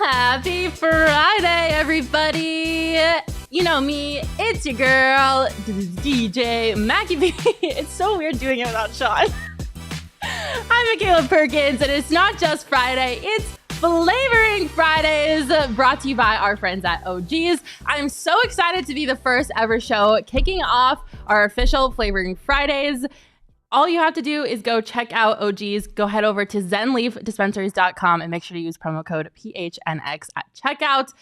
Happy Friday, everybody. You know me, it's your girl, DJ Mackie. It's so weird doing it without Sean. I'm Makayla Perkins, and it's not just Friday, it's Flavoring Fridays, brought to you by our friends at OGs. I'm so excited to be the first ever show kicking off our official Flavoring Fridays. All you have to do is go check out OGs. Go head over to zenleafdispensaries.com and make sure to use promo code PHNX at checkout.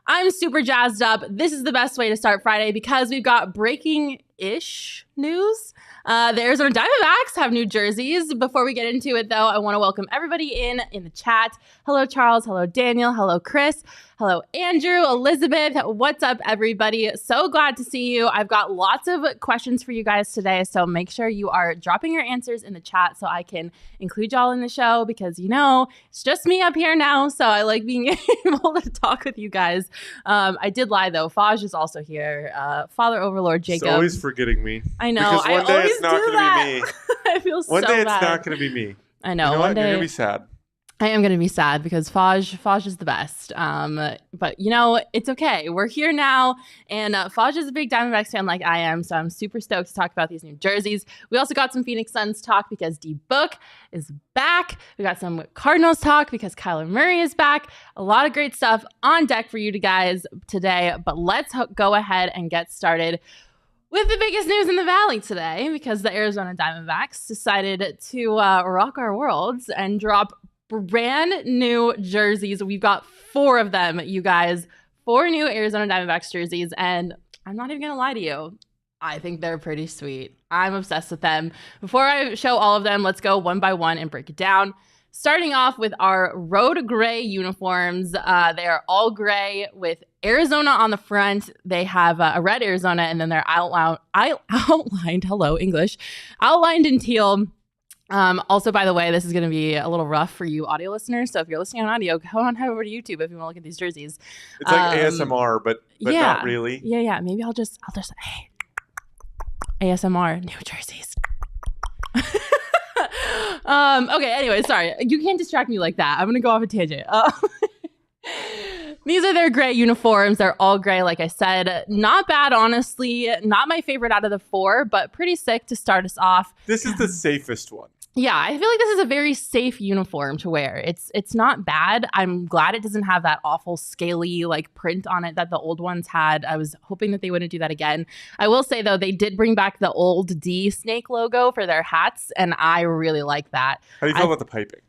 I'm super jazzed up. This is the best way to start Friday because we've got breaking-ish news. The Arizona Diamondbacks have new jerseys. Before we get into it, though, I want to welcome everybody in the chat. Hello, Charles. Hello, Daniel. Hello, Chris. Hello, Andrew, Elizabeth. What's up, everybody? So glad to see you. I've got lots of questions for you guys today, so make sure you are dropping your answers in the chat so I can include y'all in the show because, you know, it's just me up here now, so I like being able to talk with you guys. I did lie, though. Faj is also here. Father Overlord Jacob. It's always forgetting me. I know. Because one day it's not going to be me. I feel so bad. One day it's not going to be me. I know. You know One what? day You're going to be sad. I am going to be sad because Faj is the best. But, you know, it's okay. We're here now. And Faj is a big Diamondbacks fan like I am. So I'm super stoked to talk about these new jerseys. We also got some Phoenix Suns talk because D-Book is back. We got some Cardinals talk because Kyler Murray is back. A lot of great stuff on deck for you guys today. But let's go ahead and get started with the biggest news in the Valley today because the Arizona Diamondbacks decided to rock our worlds and drop brand new jerseys. We've got 4 of them, you guys. 4 new Arizona Diamondbacks jerseys. And I'm not even going to lie to you. I think they're pretty sweet. I'm obsessed with them. Before I show all of them, let's go one by one and break it down. Starting off with our road gray uniforms. They are all gray with Arizona on the front. They have a red Arizona, and then they're outlined, hello, English, outlined in teal. Also, by the way, this is going to be a little rough for you audio listeners. So if you're listening on audio, go on head over to YouTube if you want to look at these jerseys. It's like ASMR, but yeah, not really. Yeah. Maybe I'll just hey, ASMR, new jerseys. Okay, anyway, sorry. You can't distract me like that. I'm going to go off a tangent. These are their gray uniforms. They're all gray, like I said. Not bad, honestly. Not my favorite out of the 4, but pretty sick to start us off. This is the safest one. Yeah, I feel like this is a very safe uniform to wear. It's not bad. I'm glad it doesn't have that awful scaly like print on it that the old ones had. I was hoping that they wouldn't do that again. I will say, though, they did bring back the old D snake logo for their hats, and I really like that. How do you feel about the piping?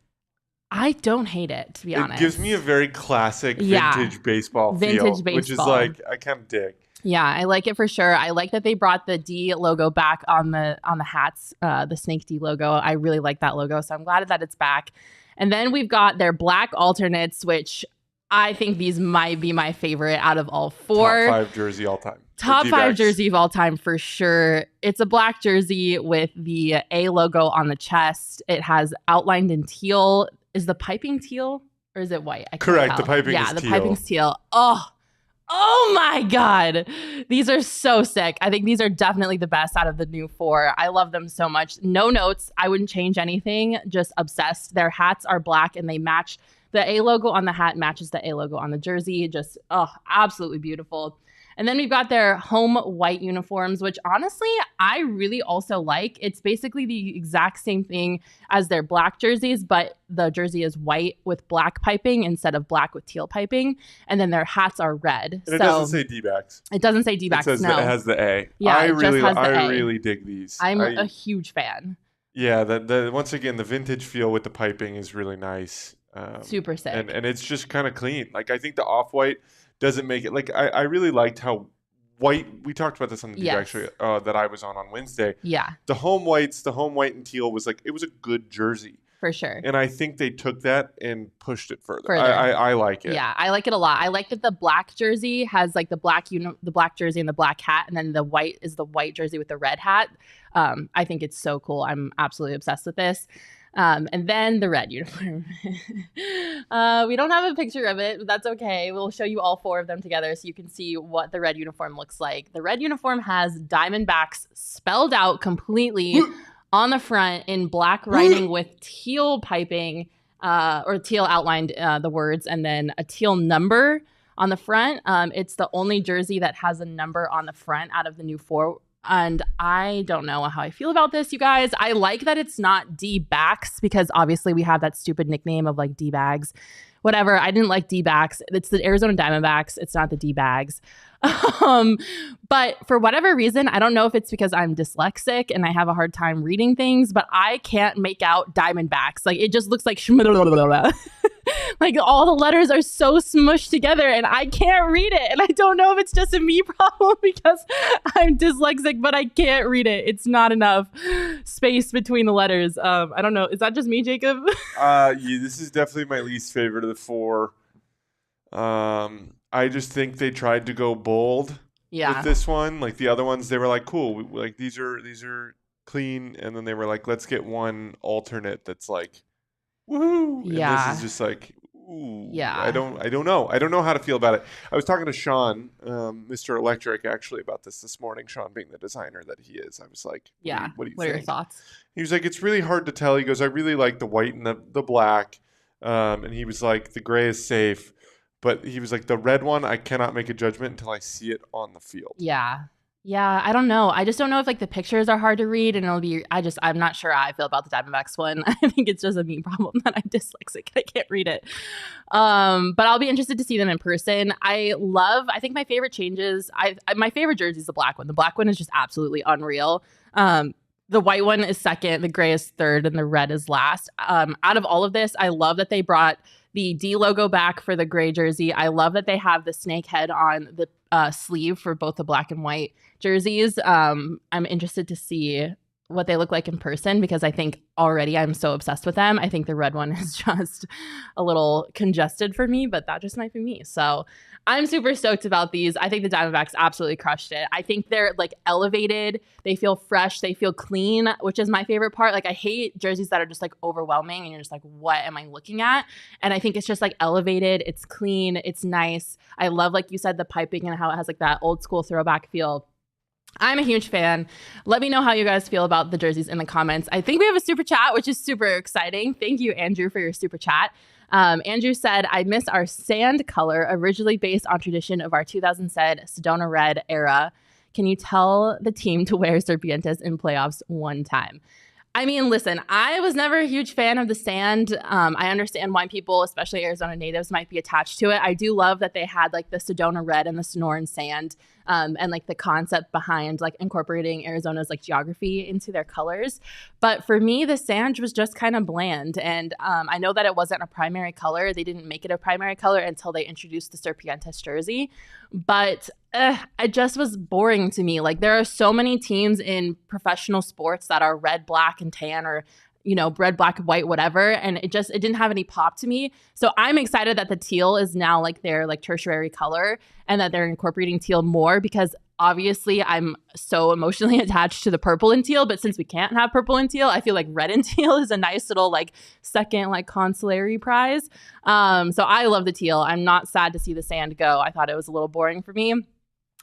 I don't hate it, to be honest. It gives me a very classic vintage baseball feel, which is like I kind of dig. Yeah, I like it for sure. I like that they brought the D logo back on the hats, the Snake D logo. I really like that logo, so I'm glad that it's back. And then we've got their black alternates, which I think these might be my favorite out of all 4. Top 5 jersey all time. Top 5 jersey of all time for sure. It's a black jersey with the A logo on the chest. It has outlined in teal. Is the piping teal or is it white? I can't Correct. tell. The piping is teal. Yeah, the piping's teal. Oh my God. These are so sick. I think these are definitely the best out of the new 4. I love them so much. No notes. I wouldn't change anything. Just obsessed. Their hats are black and they match. The A logo on the hat matches the A logo on the jersey. Just, absolutely beautiful. And then we've got their home white uniforms, which honestly, I really also like. It's basically the exact same thing as their black jerseys, but the jersey is white with black piping instead of black with teal piping. And then their hats are red. And it doesn't say D-backs. It doesn't say D-backs, it has the A. Yeah, I A. really dig these. I'm a huge fan. Yeah, the once again, the vintage feel with the piping is really nice. Super sick. And it's just kind of clean. Like, I think the off-white doesn't make it. Like, I really liked how white, we talked about this on the D-Back show that I was on Wednesday. Yeah. The home white and teal was like, it was a good jersey. For sure. And I think they took that and pushed it further. I like it. Yeah, I like it a lot. I like that the black jersey has like the black jersey and the black hat, and then the white is the white jersey with the red hat. I think it's so cool. I'm absolutely obsessed with this. And then the red uniform. We don't have a picture of it, but that's okay. We'll show you all 4 of them together so you can see what the red uniform looks like. The red uniform has Diamondbacks spelled out completely on the front in black writing with teal piping, or teal outlined the words, and then a teal number on the front. It's the only jersey that has a number on the front out of the new 4. And I don't know how I feel about this, you guys. I like that it's not D-backs because obviously we have that stupid nickname of like D-bags. Whatever. I didn't like D-backs. It's the Arizona Diamondbacks. It's not the D-bags. But for whatever reason, I don't know if it's because I'm dyslexic and I have a hard time reading things, but I can't make out Diamondbacks. Like it just looks like like all the letters are so smushed together and I can't read it. And I don't know if it's just a me problem because I'm dyslexic, but I can't read it. It's not enough space between the letters. I don't know. Is that just me, Jacob? Yeah, this is definitely my least favorite of the 4. I just think they tried to go bold with this one. Like the other ones, they were like, cool. Like these are clean. And then they were like, let's get one alternate that's like, woohoo. Yeah. And this is just like, ooh. Yeah. I don't know. I don't know how to feel about it. I was talking to Sean, Mr. Electric, actually about this morning. Sean being the designer that he is. I was like, yeah. What do you think? What are your thoughts? He was like, it's really hard to tell. He goes, I really like the white and the black. And he was like, the gray is safe. But he was like, the red one, I cannot make a judgment until I see it on the field. Yeah. Yeah, I don't know. I just don't know if like the pictures are hard to read and I'm not sure how I feel about the Diamondbacks one. I think it's just a me problem that I'm dyslexic. I can't read it. But I'll be interested to see them in person. I think my favorite changes, my favorite jersey is the black one. The black one is just absolutely unreal. The white one is second, the gray is third, and the red is last. Out of all of this, I love that they brought the D logo back for the gray jersey. I love that they have the snake head on the sleeve for both the black and white jerseys. I'm interested to see what they look like in person because I think already I'm so obsessed with them. I think the red one is just a little congested for me, but that just might be me. So I'm super stoked about these. I think the Diamondbacks absolutely crushed it. I think they're like elevated. They feel fresh. They feel clean, which is my favorite part. Like I hate jerseys that are just like overwhelming and you're just like, what am I looking at? And I think it's just like elevated. It's clean. It's nice. I love, like you said, the piping and how it has like that old school throwback feel. I'm a huge fan. Let me know how you guys feel about the jerseys in the comments. I think we have a super chat, which is super exciting. Thank you, Andrew, for your super chat. Andrew said, I miss our sand color, originally based on tradition of our 2007 Sedona Red era. Can you tell the team to wear Serpientes in playoffs one time? I mean, listen, I was never a huge fan of the sand. I understand why people, especially Arizona natives, might be attached to it. I do love that they had like the Sedona Red and the Sonoran sand, and like the concept behind like incorporating Arizona's like geography into their colors. But for me, the sand was just kind of bland. And I know that it wasn't a primary color. They didn't make it a primary color until they introduced the Serpientes jersey. But it just was boring to me. Like there are so many teams in professional sports that are red, black, and tan, or you know, red, black, white, whatever, and it didn't have any pop to me. So I'm excited that the teal is now like their like tertiary color and that they're incorporating teal more, because obviously I'm so emotionally attached to the purple and teal, but since we can't have purple and teal, I feel like red and teal is a nice little like second like consolatory prize. So I love the teal. I'm not sad to see the sand go. I thought it was a little boring for me.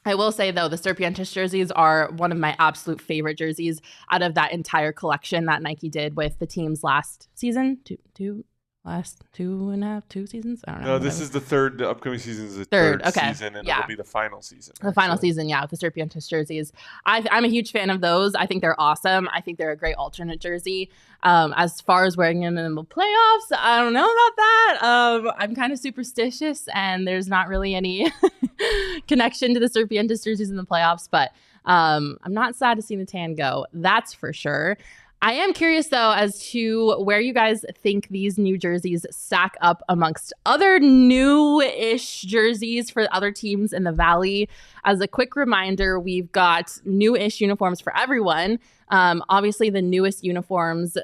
I will say, though, the Serpientes jerseys are one of my absolute favorite jerseys out of that entire collection that Nike did with the teams last season. Last 2 seasons? I don't know. No, this is the third. The upcoming season is the third season, and it'll be the final season. The final season, yeah, with the Serpientes jerseys. I'm a huge fan of those. I think they're awesome. I think they're a great alternate jersey. As far as wearing them in the playoffs, I don't know about that. I'm kind of superstitious, and there's not really any connection to the Serpientes jerseys in the playoffs, but I'm not sad to see the tan go. That's for sure. I am curious, though, as to where you guys think these new jerseys stack up amongst other new-ish jerseys for other teams in the Valley. As a quick reminder, we've got new-ish uniforms for everyone. Obviously, the newest uniforms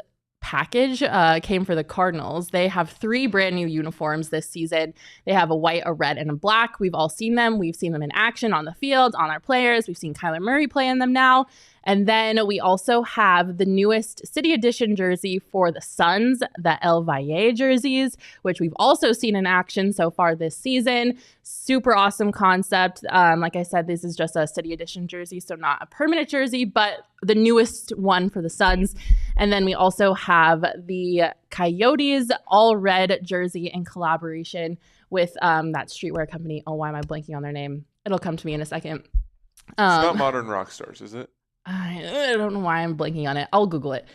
package came for the Cardinals. They have 3 brand new uniforms this season. They have a white, a red, and a black. We've all seen them. We've seen them in action on the field, on our players. We've seen Kyler Murray play in them now. And then we also have the newest City Edition jersey for the Suns, the El Valle jerseys, which we've also seen in action so far this season. Super awesome concept. Like I said, this is just a City Edition jersey, so not a permanent jersey, but the newest one for the Suns. And then we also have the Coyotes all red jersey in collaboration with that streetwear company. Oh, why am I blanking on their name? It'll come to me in a second. It's not Modern Rockstars, is it? I don't know why I'm blanking on it. I'll Google it.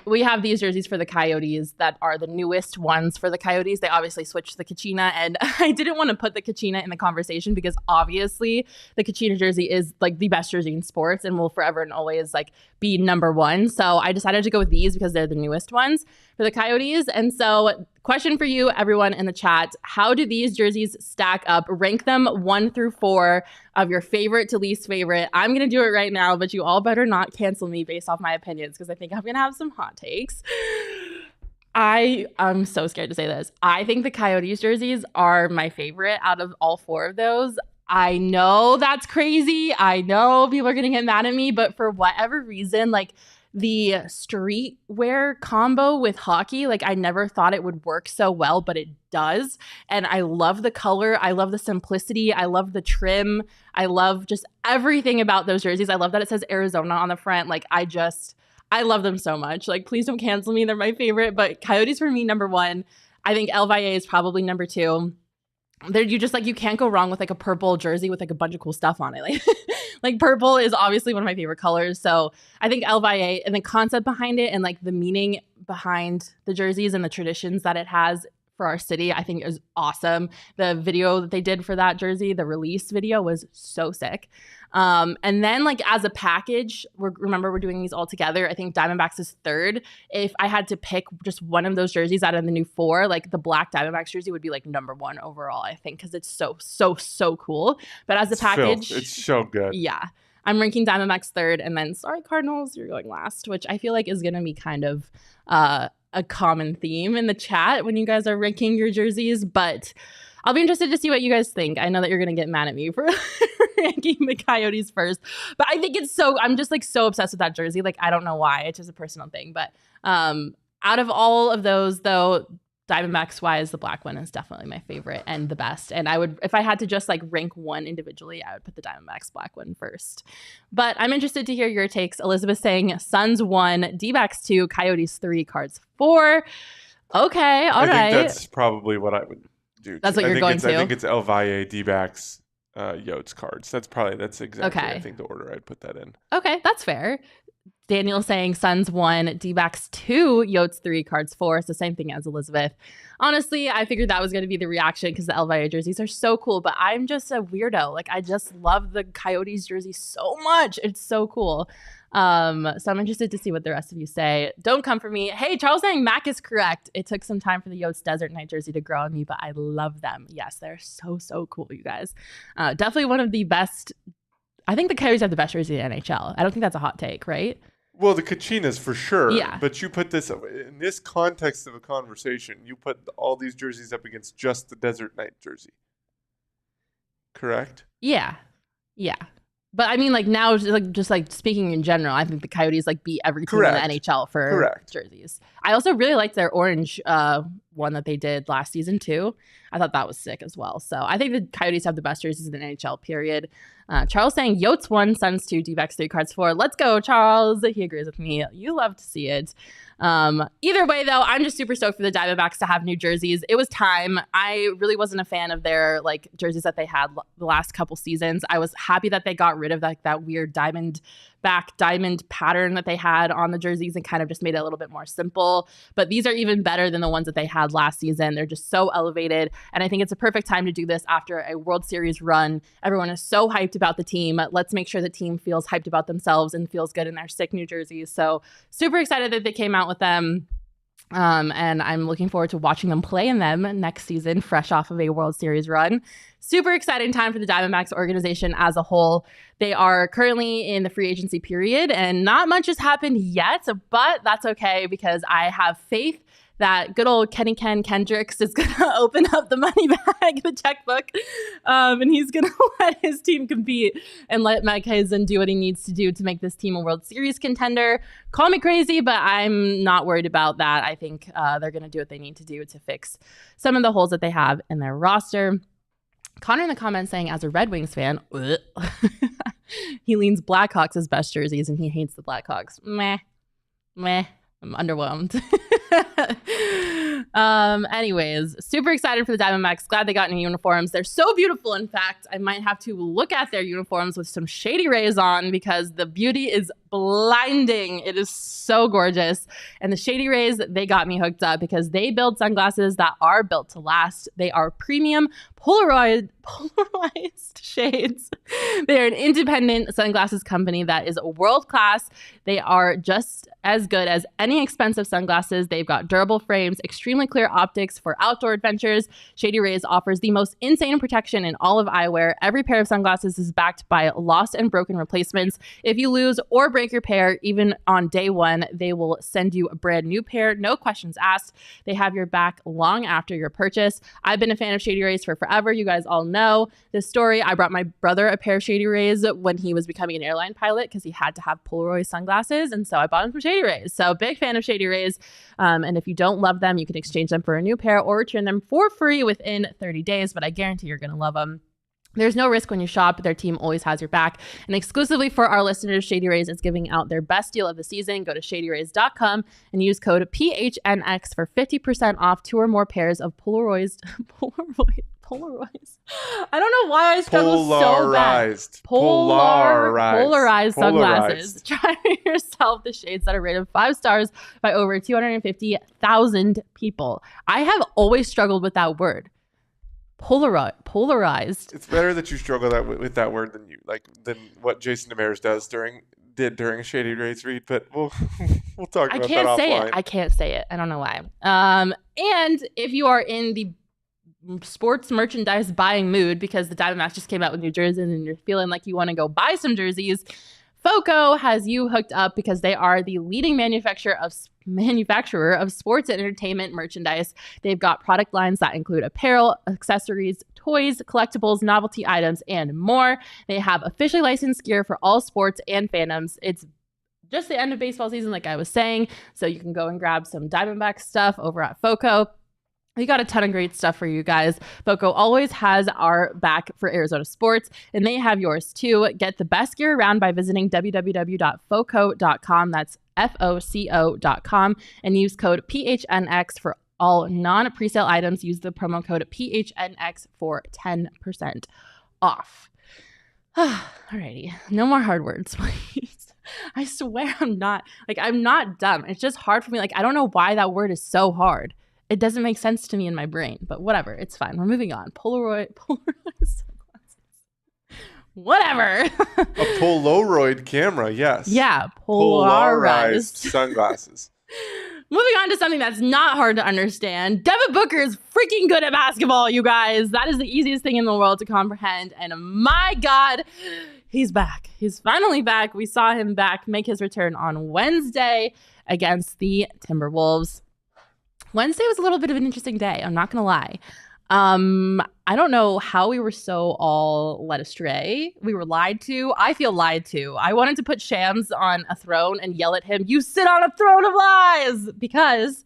We have these jerseys for the Coyotes that are the newest ones for the Coyotes. They obviously switched the Kachina, and I didn't want to put the Kachina in the conversation because obviously the Kachina jersey is like the best jersey in sports and will forever and always like be number one. So I decided to go with these because they're the newest ones for the Coyotes. And so question for you, everyone in the chat, how do these jerseys stack up? Rank them 1 through 4 of your favorite to least favorite. I'm going to do it right now, but you all better not cancel me based off my opinions because I think I'm going to have some hot takes. I'm so scared to say this. I think the Coyotes jerseys are my favorite out of all 4 of those. I know that's crazy. I know people are going to get mad at me, but for whatever reason, like the streetwear combo with hockey, like I never thought it would work so well, but it does. And I love the color. I love the simplicity. I love the trim. I love just everything about those jerseys. I love that it says Arizona on the front. Like I love them so much. Like, please don't cancel me. They're my favorite, but Coyotes for me, number 1. I think El Valle is probably number 2. You just like, you can't go wrong with like a purple jersey with like a bunch of cool stuff on it. Like purple is obviously one of my favorite colors. So I think El Valle and the concept behind it and like the meaning behind the jerseys and the traditions that it has for our city, I think is awesome. The video that they did for that jersey, the release video, was so sick. And then like as a package, remember we're doing these all together. I think Diamondbacks is 3rd. If I had to pick just one of those jerseys out of the new 4, like the black Diamondbacks jersey would be like number 1 overall, I think, because it's so cool. But as a package, it's so good. Yeah. I'm ranking Diamondbacks 3rd, and then sorry, Cardinals, you're going last, which I feel like is going to be kind of a common theme in the chat when you guys are ranking your jerseys, but I'll be interested to see what you guys think. I know that you're going to get mad at me for ranking the Coyotes first, but I think I'm just like so obsessed with that jersey. Like, I don't know why. It's just a personal thing. But out of all of those, though, Diamondbacks wise, the black one is definitely my favorite and the best. And I would, if I had to just like rank one individually, I would put the Diamondbacks black one first. But I'm interested to hear your takes. Elizabeth saying Suns 1, D-backs 2, Coyotes 3, Cards 4. Okay, all right. I think that's probably what I would do. That's what you're going to? I think it's El Valle, D-backs, Yotes, Cards. That's exactly, okay. I think the order I'd put that in. Okay, that's fair. Daniel saying Suns 1, D-backs 2, Yotes 3, Cards 4. So same thing as Elizabeth. Honestly, I figured that was going to be the reaction because the El Valle jerseys are so cool. But I'm just a weirdo. Like, I just love the Coyotes jersey so much. It's so cool. So I'm interested to see what the rest of you say. Don't come for me. Hey, Charles saying Mac is correct. It took some time for the Yotes Desert Night jersey to grow on me, but I love them. Yes, they're so cool, you guys. Definitely one of the best. I think the Coyotes have the best jersey in the NHL. I don't think that's a hot take, right? Well, the Kachinas for sure. Yeah. But you put this in this context of a conversation. You put all these jerseys up against just the Desert Night jersey. Correct? Yeah. But I mean, like now, just like speaking in general, I think the Coyotes like beat every team in the NHL for jerseys. I also really liked their orange one that they did last season too. I thought that was sick as well. So I think the Coyotes have the best jerseys in the NHL, period. Charles saying Yotes 1, Suns 2, D-backs 3, Cards 4. Let's go, Charles. He agrees with me. You love to see it. Either way, though, I'm just super stoked for the Diamondbacks to have new jerseys. It was time. I really wasn't a fan of their like jerseys that they had the last couple seasons. I was happy that they got rid of like that weird diamond pattern that they had on the jerseys and kind of just made it a little bit more simple. But these are even better than the ones that they had last season. They're just so elevated. And I think it's a perfect time to do this after a World Series run. Everyone is so hyped about the team. Let's make sure the team feels hyped about themselves and feels good in their sick new jerseys. So super excited that they came out with them. And I'm looking forward to watching them play in them next season, fresh off of a World Series run. Super exciting time for the Diamondbacks organization as a whole. They are currently in the free agency period, and not much has happened yet, but that's okay because I have faith that good old Ken Kendricks is going to open up the money bag, the checkbook, and he's going to let his team compete and let Makayla do what he needs to do to make this team a World Series contender. Call me crazy, but I'm not worried about that. I think they're going to do what they need to do to fix some of the holes that they have in their roster. Connor in the comments saying, as a Red Wings fan, he leans Blackhawks as best jerseys and he hates the Blackhawks. Meh. I'm underwhelmed. Anyways, super excited for the Diamondbacks. Glad they got new uniforms. They're so beautiful. In fact, I might have to look at their uniforms with some shady rays on because the beauty is blinding. It is so gorgeous. And the shady rays, they got me hooked up because they build sunglasses that are built to last. They are premium polarized shades. They are an independent sunglasses company that is world class. They are just as good as any expensive sunglasses. They've got durable frames, extremely clear optics for outdoor adventures. Shady Rays offers the most insane protection in all of eyewear. Every pair of sunglasses is backed by lost and broken replacements. If you lose or break your pair, even on day one, they will send you a brand new pair, no questions asked. They have your back long after your purchase. I've been a fan of Shady Rays for forever. You guys all know this story. I brought my brother a pair of Shady Rays when he was becoming an airline pilot because he had to have Polaroid sunglasses, and so I bought him some Shady Rays. So big fan of Shady Rays. And if you don't love them, you can exchange them for a new pair or return them for free within 30 days, but I guarantee you're going to love them. There's no risk when you shop. Their team always has your back. And exclusively for our listeners, Shady Rays is giving out their best deal of the season. Go to shadyrays.com and use code PHNX for 50% off 2 or more pairs of Polaroids. I don't know why I struggle so bad. Polarized sunglasses. Try yourself the shades that are rated 5 stars by over 250,000 people. I have always struggled with that word. Polarized. It's better that you struggle with that word than what Jason Demers did during a Shady Rays read, but we'll talk about that offline. I can't say it. I don't know why. And if you are in the sports merchandise buying mood because the Diamondbacks just came out with new jerseys and you're feeling like you want to go buy some jerseys, FOCO has you hooked up because they are the leading manufacturer of sports and entertainment merchandise. They've got product lines that include apparel, accessories, toys, collectibles, novelty items, and more. They have officially licensed gear for all sports and fandoms. It's just the end of baseball season, like I was saying, so you can go and grab some Diamondback stuff over at FOCO. We got a ton of great stuff for you guys. FOCO always has our back for Arizona sports, and they have yours too. Get the best gear around by visiting www.foco.com. That's FOCO.com, and use code PHNX for all non-presale items. Use the promo code PHNX for 10% off. Alrighty, no more hard words, please. I swear I'm not dumb. It's just hard for me. I don't know why that word is so hard. It doesn't make sense to me in my brain, but whatever. It's fine. We're moving on. Polarized sunglasses. Whatever. A Polaroid camera, yes. Yeah, polarized sunglasses. Moving on to something that's not hard to understand. Devin Booker is freaking good at basketball, you guys. That is the easiest thing in the world to comprehend. And my God, he's back. He's finally back. We saw him make his return on Wednesday against the Timberwolves. Wednesday was a little bit of an interesting day. I'm not going to lie. I don't know how we were so all led astray. We were lied to. I feel lied to. I wanted to put Shams on a throne and yell at him, "You sit on a throne of lies!" Because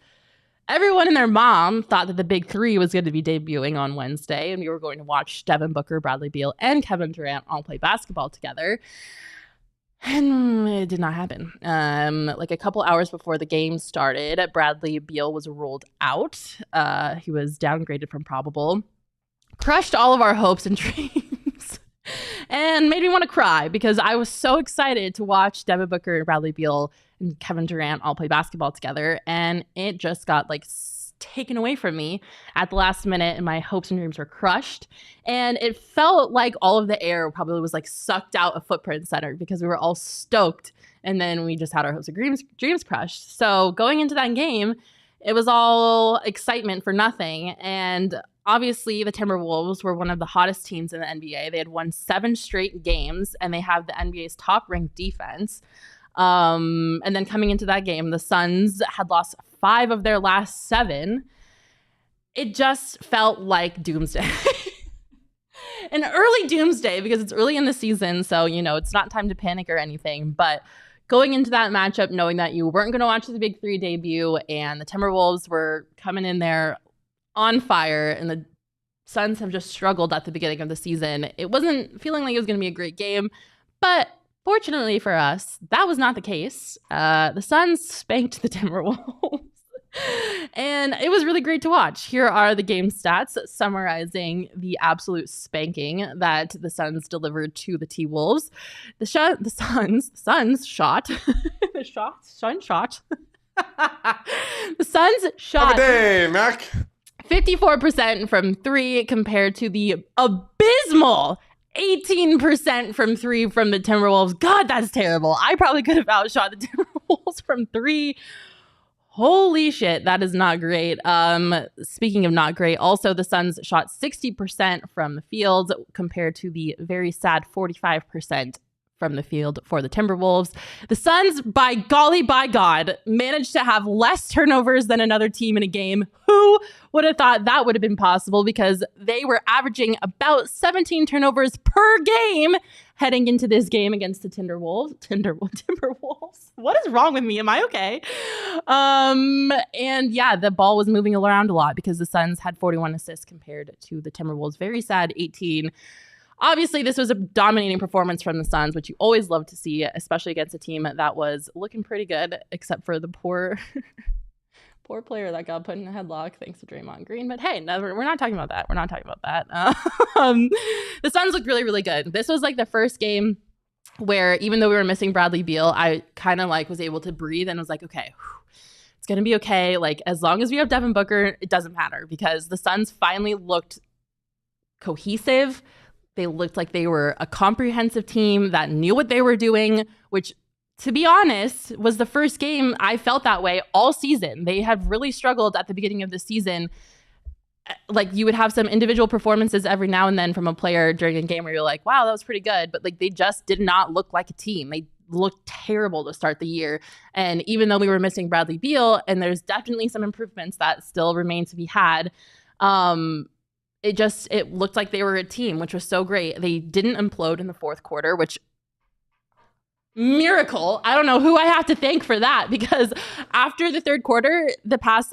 everyone and their mom thought that the big three was going to be debuting on Wednesday, and we were going to watch Devin Booker, Bradley Beal, and Kevin Durant all play basketball together. And it did not happen. A couple hours before the game started, Bradley Beal was ruled out. He was downgraded from probable. Crushed all of our hopes and dreams. And made me want to cry because I was so excited to watch Devin Booker and Bradley Beal and Kevin Durant all play basketball together. And it just got taken away from me at the last minute, and my hopes and dreams were crushed. And it felt like all of the air probably was sucked out of Footprint Center because we were all stoked, and then we just had our hopes and dreams crushed. So going into that game, it was all excitement for nothing. And obviously, the Timberwolves were one of the hottest teams in the NBA. They had won 7 straight games, and they have the NBA's top-ranked defense. And then coming into that game, the Suns had lost 5 of their last 7. It just felt like doomsday. An early doomsday because it's early in the season, so, it's not time to panic or anything. But going into that matchup, knowing that you weren't going to watch the Big 3 debut and the Timberwolves were coming in there on fire and the Suns have just struggled at the beginning of the season, it wasn't feeling like it was going to be a great game. But fortunately for us, that was not the case. The Suns spanked the Timberwolves. And it was really great to watch. Here are the game stats summarizing the absolute spanking that the Suns delivered to the T-Wolves. The Suns shot. The Suns shot. The Suns shot. Have a day, Mac. 54% from 3 compared to the abysmal 18% from 3 from the Timberwolves. God, that's terrible. I probably could have outshot the Timberwolves from 3. Holy shit, that is not great. Speaking of not great, also the Suns shot 60% from the field compared to the very sad 45% from the field for the Timberwolves. The Suns, by golly, by God, managed to have less turnovers than another team in a game. Who would have thought that would have been possible? Because they were averaging about 17 turnovers per game heading into this game against the Timberwolves. What is wrong with me? Am I okay? And yeah, the ball was moving around a lot because the Suns had 41 assists compared to the Timberwolves' very sad 18. Obviously, this was a dominating performance from the Suns, which you always love to see, especially against a team that was looking pretty good, except for the poor player that got put in a headlock thanks to Draymond Green. But hey, we're not talking about that. We're not talking about that. The Suns looked really, really good. This was like the first game where even though we were missing Bradley Beal, I kind of was able to breathe and was like, okay, it's going to be okay. Like, as long as we have Devin Booker, it doesn't matter because the Suns finally looked cohesive. They looked like they were a comprehensive team that knew what they were doing, which, to be honest, was the first game I felt that way all season. They have really struggled at the beginning of the season. Like, you would have some individual performances every now and then from a player during a game where you're like, wow, that was pretty good. But they just did not look like a team. They looked terrible to start the year. And even though we were missing Bradley Beal, and there's definitely some improvements that still remain to be had, it looked like they were a team, which was so great. They didn't implode in the fourth quarter, which miracle. I don't know who I have to thank for that, because after the third quarter, the past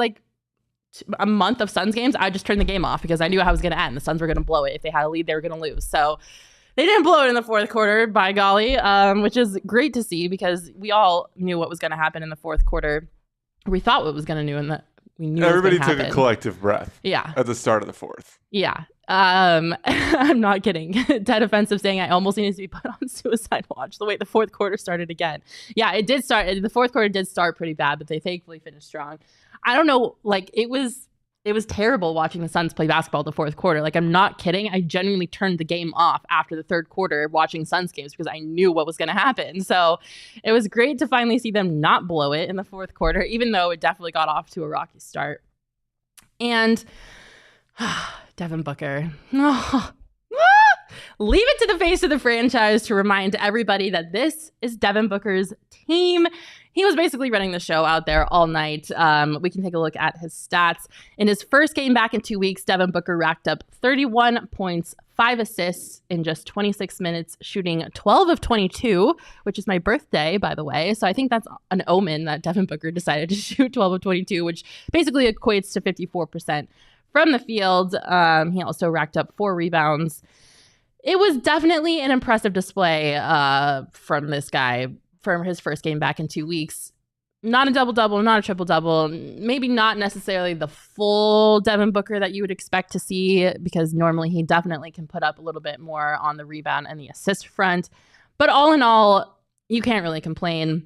a month of Suns games, I just turned the game off because I knew how it was going to end. The Suns were going to blow it. If they had a lead, they were going to lose. So they didn't blow it in the fourth quarter, by golly, which is great to see because we all knew what was going to happen in the fourth quarter. We thought what was going to do in the We knew everybody took a collective breath. Yeah. At the start of the fourth. Yeah. I'm not kidding. Dead offensive saying I almost needed to be put on suicide watch the way the fourth quarter started again. Yeah, it did start. The fourth quarter did start pretty bad, but they thankfully finished strong. I don't know. It was terrible watching the Suns play basketball the fourth quarter. I'm not kidding. I genuinely turned the game off after the third quarter watching Suns games because I knew what was going to happen. So it was great to finally see them not blow it in the fourth quarter, even though it definitely got off to a rocky start. And Devin Booker. Leave it to the face of the franchise to remind everybody that this is Devin Booker's team. He was basically running the show out there all night. We can take a look at his stats. In his first game back in 2 weeks, Devin Booker racked up 31 points, 5 assists in just 26 minutes, shooting 12 of 22, which is my birthday, by the way. So I think that's an omen that Devin Booker decided to shoot 12 of 22, which basically equates to 54% from the field. He also racked up 4 rebounds. It was definitely an impressive display from this guy from his first game back in 2 weeks. Not a double-double, not a triple-double, maybe not necessarily the full Devin Booker that you would expect to see, because normally he definitely can put up a little bit more on the rebound and the assist front. But all in all, you can't really complain.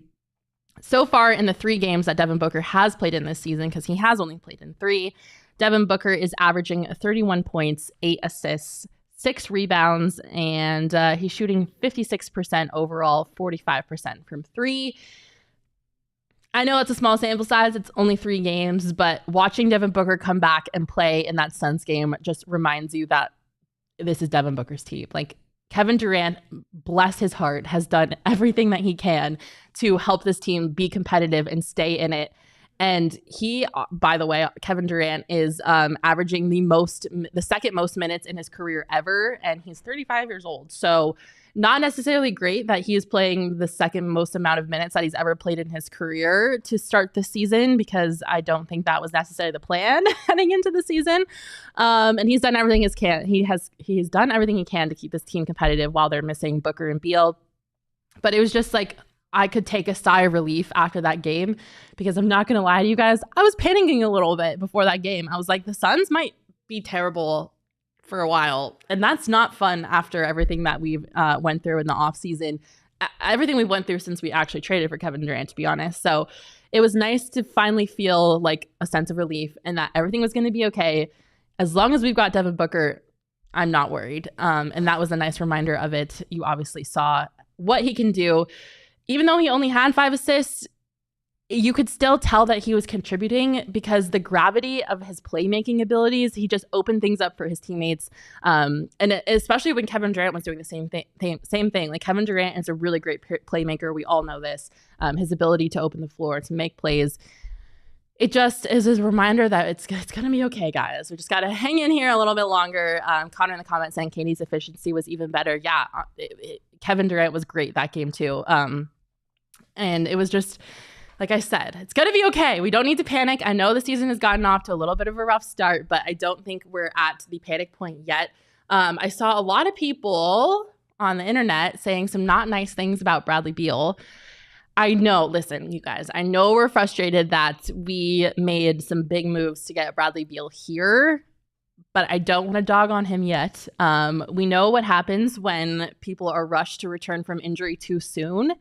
So far in the 3 games that Devin Booker has played in this season, because he has only played in 3, Devin Booker is averaging 31 points, 8 assists, 6 rebounds, and he's shooting 56% overall, 45% from 3. I know it's a small sample size. It's only 3 games, but watching Devin Booker come back and play in that Suns game just reminds you that this is Devin Booker's team. Like, Kevin Durant, bless his heart, has done everything that he can to help this team be competitive and stay in it. And he, by the way, Kevin Durant is averaging the second most minutes in his career ever, and he's 35 years old. So not necessarily great that he is playing the second most amount of minutes that he's ever played in his career to start the season, because I don't think that was necessarily the plan heading into the season. And he's done everything he's done everything he can to keep this team competitive while they're missing Booker and Beal. But it was just like, I could take a sigh of relief after that game, because I'm not going to lie to you guys, I was panicking a little bit before that game. I was like, the Suns might be terrible for a while, and that's not fun after everything that we've went through in the offseason, everything we went through since we actually traded for Kevin Durant, to be honest. So it was nice to finally feel like a sense of relief and that everything was going to be okay. As long as we've got Devin Booker, I'm not worried. And that was a nice reminder of it. You obviously saw what he can do. Even though he only had 5 assists, you could still tell that he was contributing because the gravity of his playmaking abilities, he just opened things up for his teammates. And especially when Kevin Durant was doing the same thing. Like, Kevin Durant is a really great playmaker. We all know this. His ability to open the floor, to make plays. It just is a reminder that it's going to be okay, guys. We just got to hang in here a little bit longer. Connor in the comments saying Katie's efficiency was even better. Yeah, Kevin Durant was great that game too. And it was just, like I said, it's going to be okay. We don't need to panic. I know the season has gotten off to a little bit of a rough start, but I don't think we're at the panic point yet. I saw a lot of people on the internet saying some not nice things about Bradley Beal. I know, listen, you guys, I know we're frustrated that we made some big moves to get Bradley Beal here, but I don't want to dog on him yet. We know what happens when people are rushed to return from injury too soon.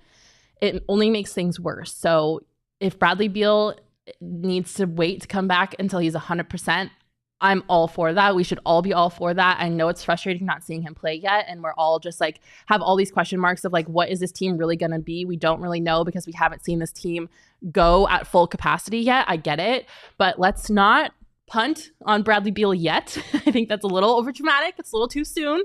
It only makes things worse. So if Bradley Beal needs to wait to come back until he's 100%, I'm all for that. We should all be all for that. I know it's frustrating not seeing him play yet, and we're all just like have all these question marks of like, what is this team really going to be? We don't really know because we haven't seen this team go at full capacity yet. I get it, but let's not punt on Bradley Beal yet. I think that's a little overdramatic. It's a little too soon.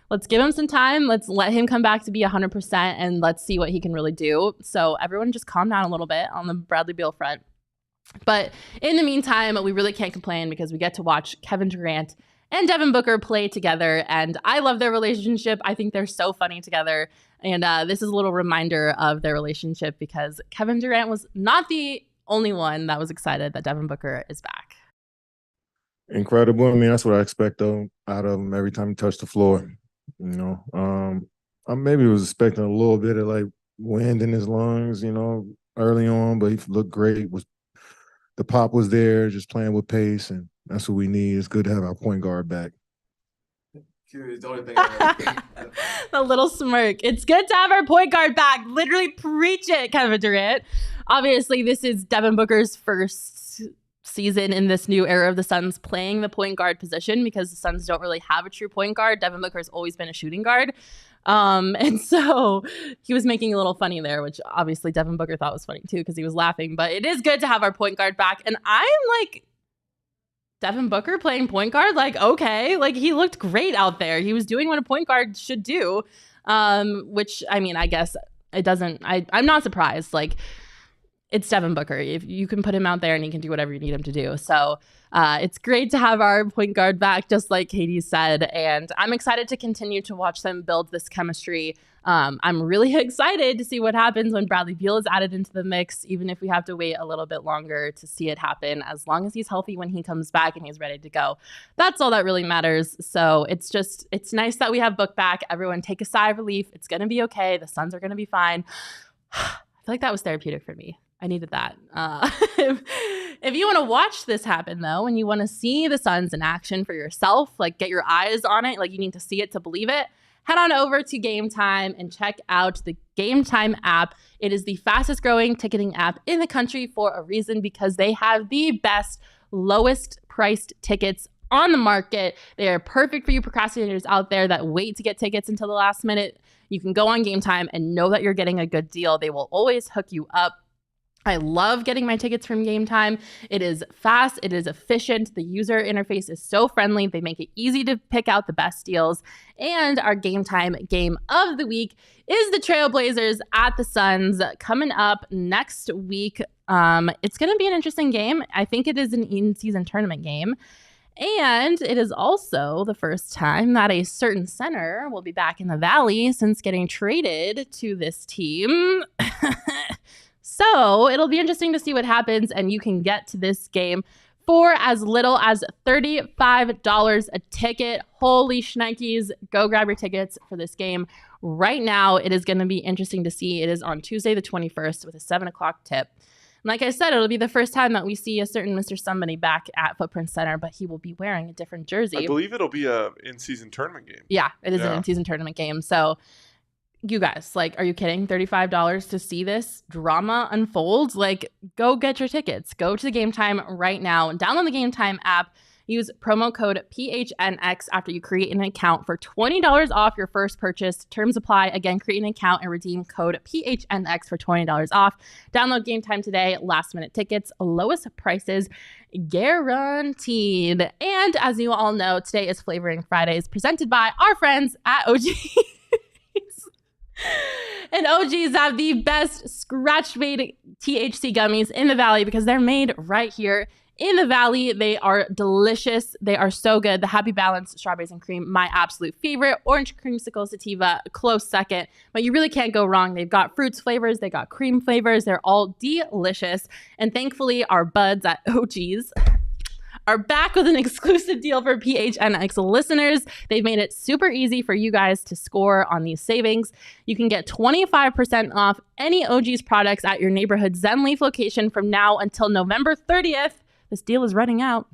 Let's give him some time. Let's let him come back to be 100%, and let's see what he can really do. So everyone just calm down a little bit on the Bradley Beal front. But in the meantime, we really can't complain because we get to watch Kevin Durant and Devin Booker play together. And I love their relationship. I think they're so funny together. And this is a little reminder of their relationship because Kevin Durant was not the only one that was excited that Devin Booker is back. Incredible. I mean, that's what I expect out of him every time he touched the floor. You know, I maybe was expecting a little bit of like wind in his lungs, you know, early on, but he looked great. The pop was there, just playing with pace, and that's what we need. It's good to have our point guard back. The little smirk. It's good to have our point guard back. Literally preach it, Kevin Durant. Obviously, this is Devin Booker's first season in this new era of the Suns playing the point guard position because the Suns don't really have a true point guard. Devin Booker has always been a shooting guard. And so he was making a little funny there, which obviously Devin Booker thought was funny too because he was laughing. But it is good to have our point guard back. And I'm like, Devin Booker playing point guard? Like, okay. Like, he looked great out there. He was doing what a point guard should do, which, I mean, I guess it doesn't – I'm not surprised. Like, it's Devin Booker. If you can put him out there and he can do whatever you need him to do. So it's great to have our point guard back, just like Katie said. And I'm excited to continue to watch them build this chemistry. I'm really excited to see what happens when Bradley Beal is added into the mix, even if we have to wait a little bit longer to see it happen, as long as he's healthy when he comes back and he's ready to go. That's all that really matters. So it's nice that we have Book back. Everyone take a sigh of relief. It's going to be okay. The Suns are going to be fine. I feel like that was therapeutic for me. I needed that. If you want to watch this happen, though, and you want to see the Suns in action for yourself, like get your eyes on it, like you need to see it to believe it, head on over to Game Time and check out the Game Time app. It is the fastest growing ticketing app in the country for a reason, because they have the best, lowest priced tickets on the market. They are perfect for you procrastinators out there that wait to get tickets until the last minute. You can go on Game Time and know that you're getting a good deal. They will always hook you up. I love getting my tickets from Game Time. It is fast. It is efficient. The user interface is so friendly. They make it easy to pick out the best deals. And our Game Time game of the week is the Trailblazers at the Suns coming up next week. It's going to be an interesting game. I think it is an in-season tournament game. And it is also the first time that a certain center will be back in the Valley since getting traded to this team. So it'll be interesting to see what happens, and you can get to this game for as little as $35 a ticket. Holy shnikes. Go grab your tickets for this game right now. It is going to be interesting to see. It is on Tuesday the 21st with a 7 o'clock tip. And like I said, it'll be the first time that we see a certain Mr. Somebody back at Footprint Center, but he will be wearing a different jersey. I believe it'll be a in-season tournament game. Yeah, it is an in-season tournament game. So you guys, like, are you kidding? $35 to see this drama unfold? Like, go get your tickets. Go to the Game Time right now. Download the Game Time app. Use promo code PHNX after you create an account for $20 off your first purchase. Terms apply. Again, create an account and redeem code PHNX for $20 off. Download Game Time today. Last minute tickets, lowest prices guaranteed. And as you all know, today is Flavoring Fridays, presented by our friends at OG. And OGs have the best scratch-made THC gummies in the Valley because they're made right here in the Valley. They are delicious. They are so good. The Happy Balance strawberries and cream, my absolute favorite. Orange creamsicle sativa, close second. But you really can't go wrong. They've got fruits flavors. They got cream flavors. They're all delicious. And thankfully, our buds at OGs are back with an exclusive deal for PHNX listeners. They've made it super easy for you guys to score on these savings. You can get 25% off any OG's products at your neighborhood Zenleaf location from now until November 30th. This deal is running out.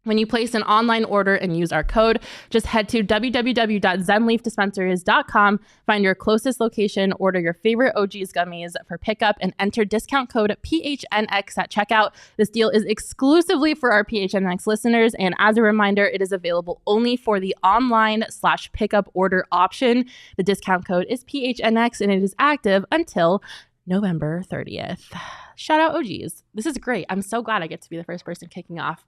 When you place an online order and use our code, just head to www.zenleafdispensaries.com, find your closest location, order your favorite OG's gummies for pickup, and enter discount code PHNX at checkout. This deal is exclusively for our PHNX listeners, and as a reminder, it is available only for the online/pickup order option. The discount code is PHNX, and it is active until November 30th. Shout out OGs. This is great. I'm so glad I get to be the first person kicking off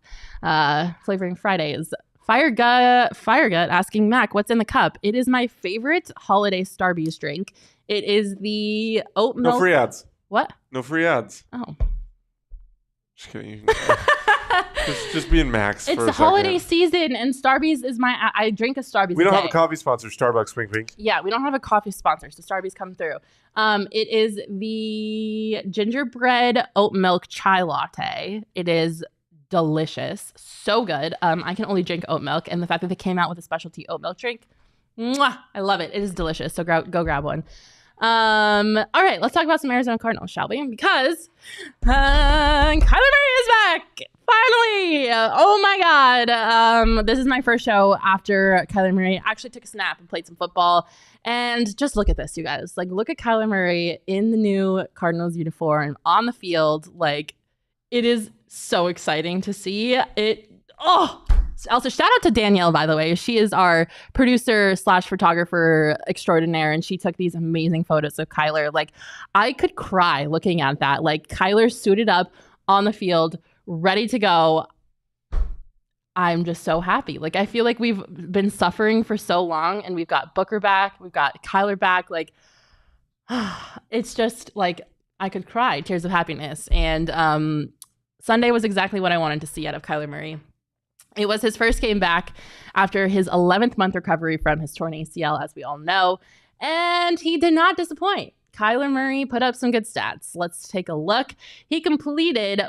Flavoring Fridays. Firegut asking Mac, what's in the cup? It is my favorite holiday Starbucks drink. It is the oat milk. No free ads. What? No free ads. Oh. Just kidding. just being Max. It's the holiday season, and Starbucks is I drink a Starbucks. We don't have a coffee sponsor. Starbucks, wink, wink. Yeah, we don't have a coffee sponsor, so Starbucks come through. It is the gingerbread oat milk chai latte. It is delicious, so good. I can only drink oat milk, and the fact that they came out with a specialty oat milk drink, mwah, I love it. It is delicious. So go grab one. All right, let's talk about some Arizona Cardinals, shall we? Because Kyler Murray is back. Finally! Oh my God. This is my first show after Kyler Murray actually took a snap and played some football. And just look at this, you guys. Like, look at Kyler Murray in the new Cardinals uniform on the field. Like, it is so exciting to see it. Oh, also shout out to Danielle, by the way. She is our producer/photographer extraordinaire, and she took these amazing photos of Kyler. Like, I could cry looking at that. Like, Kyler suited up on the field, ready to go. I'm just so happy. Like, I feel like we've been suffering for so long, and we've got Booker back, we've got Kyler back. Like, it's just like I could cry, tears of happiness. And Sunday was exactly what I wanted to see out of Kyler Murray. It was his first game back after his 11th month recovery from his torn ACL, as we all know, and he did not disappoint. Kyler Murray put up some good stats. Let's take a look. He completed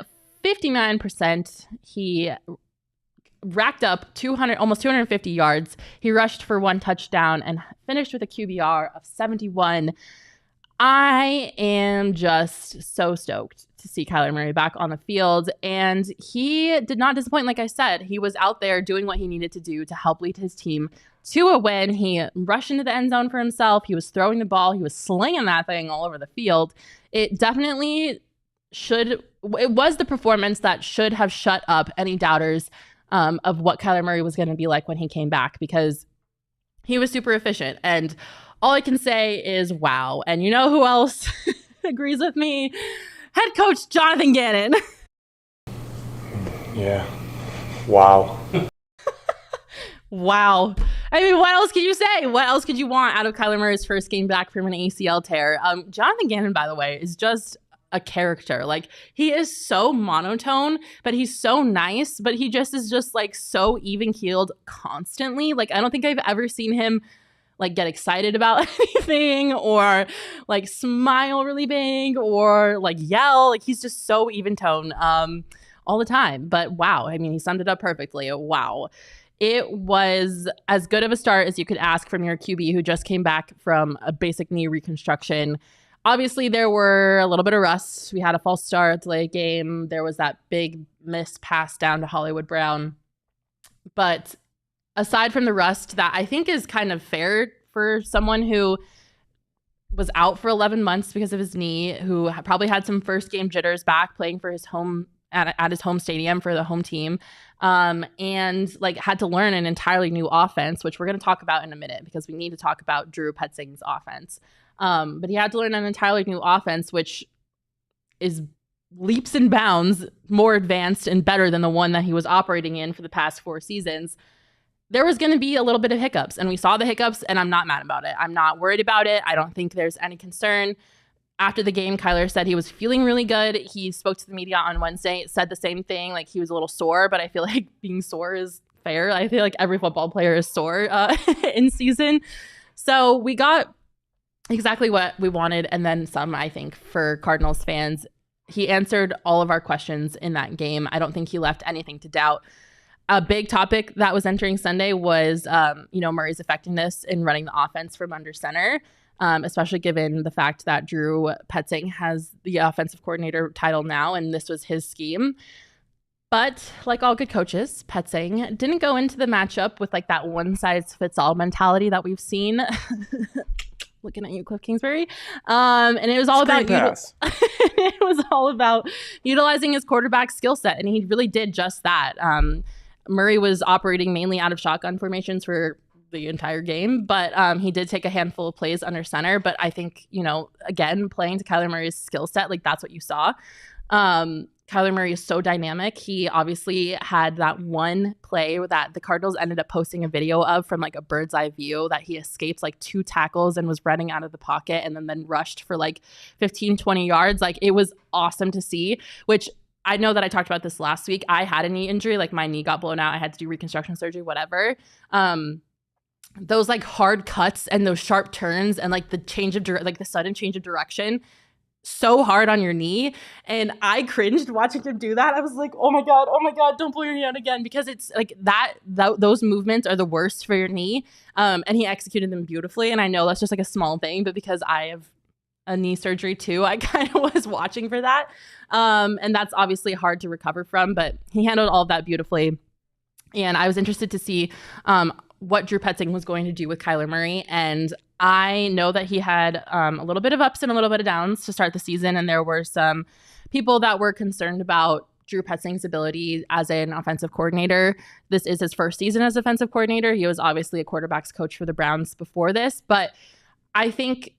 59%. He racked up almost 250 yards. He rushed for 1 touchdown and finished with a QBR of 71. I am just so stoked to see Kyler Murray back on the field, and he did not disappoint. Like I said, he was out there doing what he needed to do to help lead his team to a win. He rushed into the end zone for himself. He was throwing the ball. He was slinging that thing all over the field. It definitely it was the performance that should have shut up any doubters of what Kyler Murray was going to be like when he came back, because he was super efficient. And all I can say is wow. And you know who else agrees with me? head coach Jonathan Gannon. Yeah. Wow. Wow. I mean, what else could you say? What else could you want out of Kyler Murray's first game back from an ACL tear? Jonathan Gannon, by the way, is just a character. Like, he is so monotone, but he's so nice, but he just is just like so even-keeled constantly. Like, I don't think I've ever seen him like get excited about anything or like smile really big or like yell. Like, he's just so even tone all the time. But wow, I mean, he summed it up perfectly. Wow. It was as good of a start as you could ask from your QB who just came back from a basic knee reconstruction. Obviously, there were a little bit of rust. We had a false start, delay game. There was that big miss pass down to Hollywood Brown. But aside from the rust, that I think is kind of fair for someone who was out for 11 months because of his knee, who probably had some first game jitters back playing for his home at his home stadium for the home team, and like had to learn an entirely new offense, which we're going to talk about in a minute because we need to talk about Drew Petzing's offense. But he had to learn an entirely new offense, which is leaps and bounds more advanced and better than the one that he was operating in for the past 4 seasons. There was going to be a little bit of hiccups, and we saw the hiccups, and I'm not mad about it. I'm not worried about it. I don't think there's any concern. After the game, Kyler said he was feeling really good. He spoke to the media on Wednesday, said the same thing, like he was a little sore, but I feel like being sore is fair. I feel like every football player is sore in season. So we got exactly what we wanted, and then some, I think, for Cardinals fans. He answered all of our questions in that game. I don't think he left anything to doubt. A big topic that was entering Sunday was, Murray's effectiveness in running the offense from under center. Especially given the fact that Drew Petzing has the offensive coordinator title now, and this was his scheme. But like all good coaches, Petzing didn't go into the matchup with like that one-size-fits-all mentality that we've seen. Looking at you, Cliff Kingsbury. And it was all it was all about utilizing his quarterback skill set, and he really did just that. Murray was operating mainly out of shotgun formations for the entire game, but he did take a handful of plays under center. But I think, again, playing to Kyler Murray's skill set, like that's what you saw. Kyler Murray is so dynamic. He obviously had that one play that the Cardinals ended up posting a video of from like a bird's eye view that he escaped like 2 tackles and was running out of the pocket and then rushed for like 15, 20 yards. Like, it was awesome to see, which I know that I talked about this last week. I had a knee injury, like my knee got blown out. I had to do reconstruction surgery, whatever. Those like hard cuts and those sharp turns and like the the sudden change of direction, so hard on your knee. And I cringed watching him do that. I was like, oh my God, don't blow your knee out again, because it's like those movements are the worst for your knee. And he executed them beautifully. And I know that's just like a small thing, but because I have a knee surgery too, I kind of was watching for that. And that's obviously hard to recover from, but he handled all of that beautifully. And I was interested to see what Drew Petzing was going to do with Kyler Murray. And I know that he had a little bit of ups and a little bit of downs to start the season. And there were some people that were concerned about Drew Petzing's ability as an offensive coordinator. This is his first season as offensive coordinator. He was obviously a quarterback's coach for the Browns before this. But I think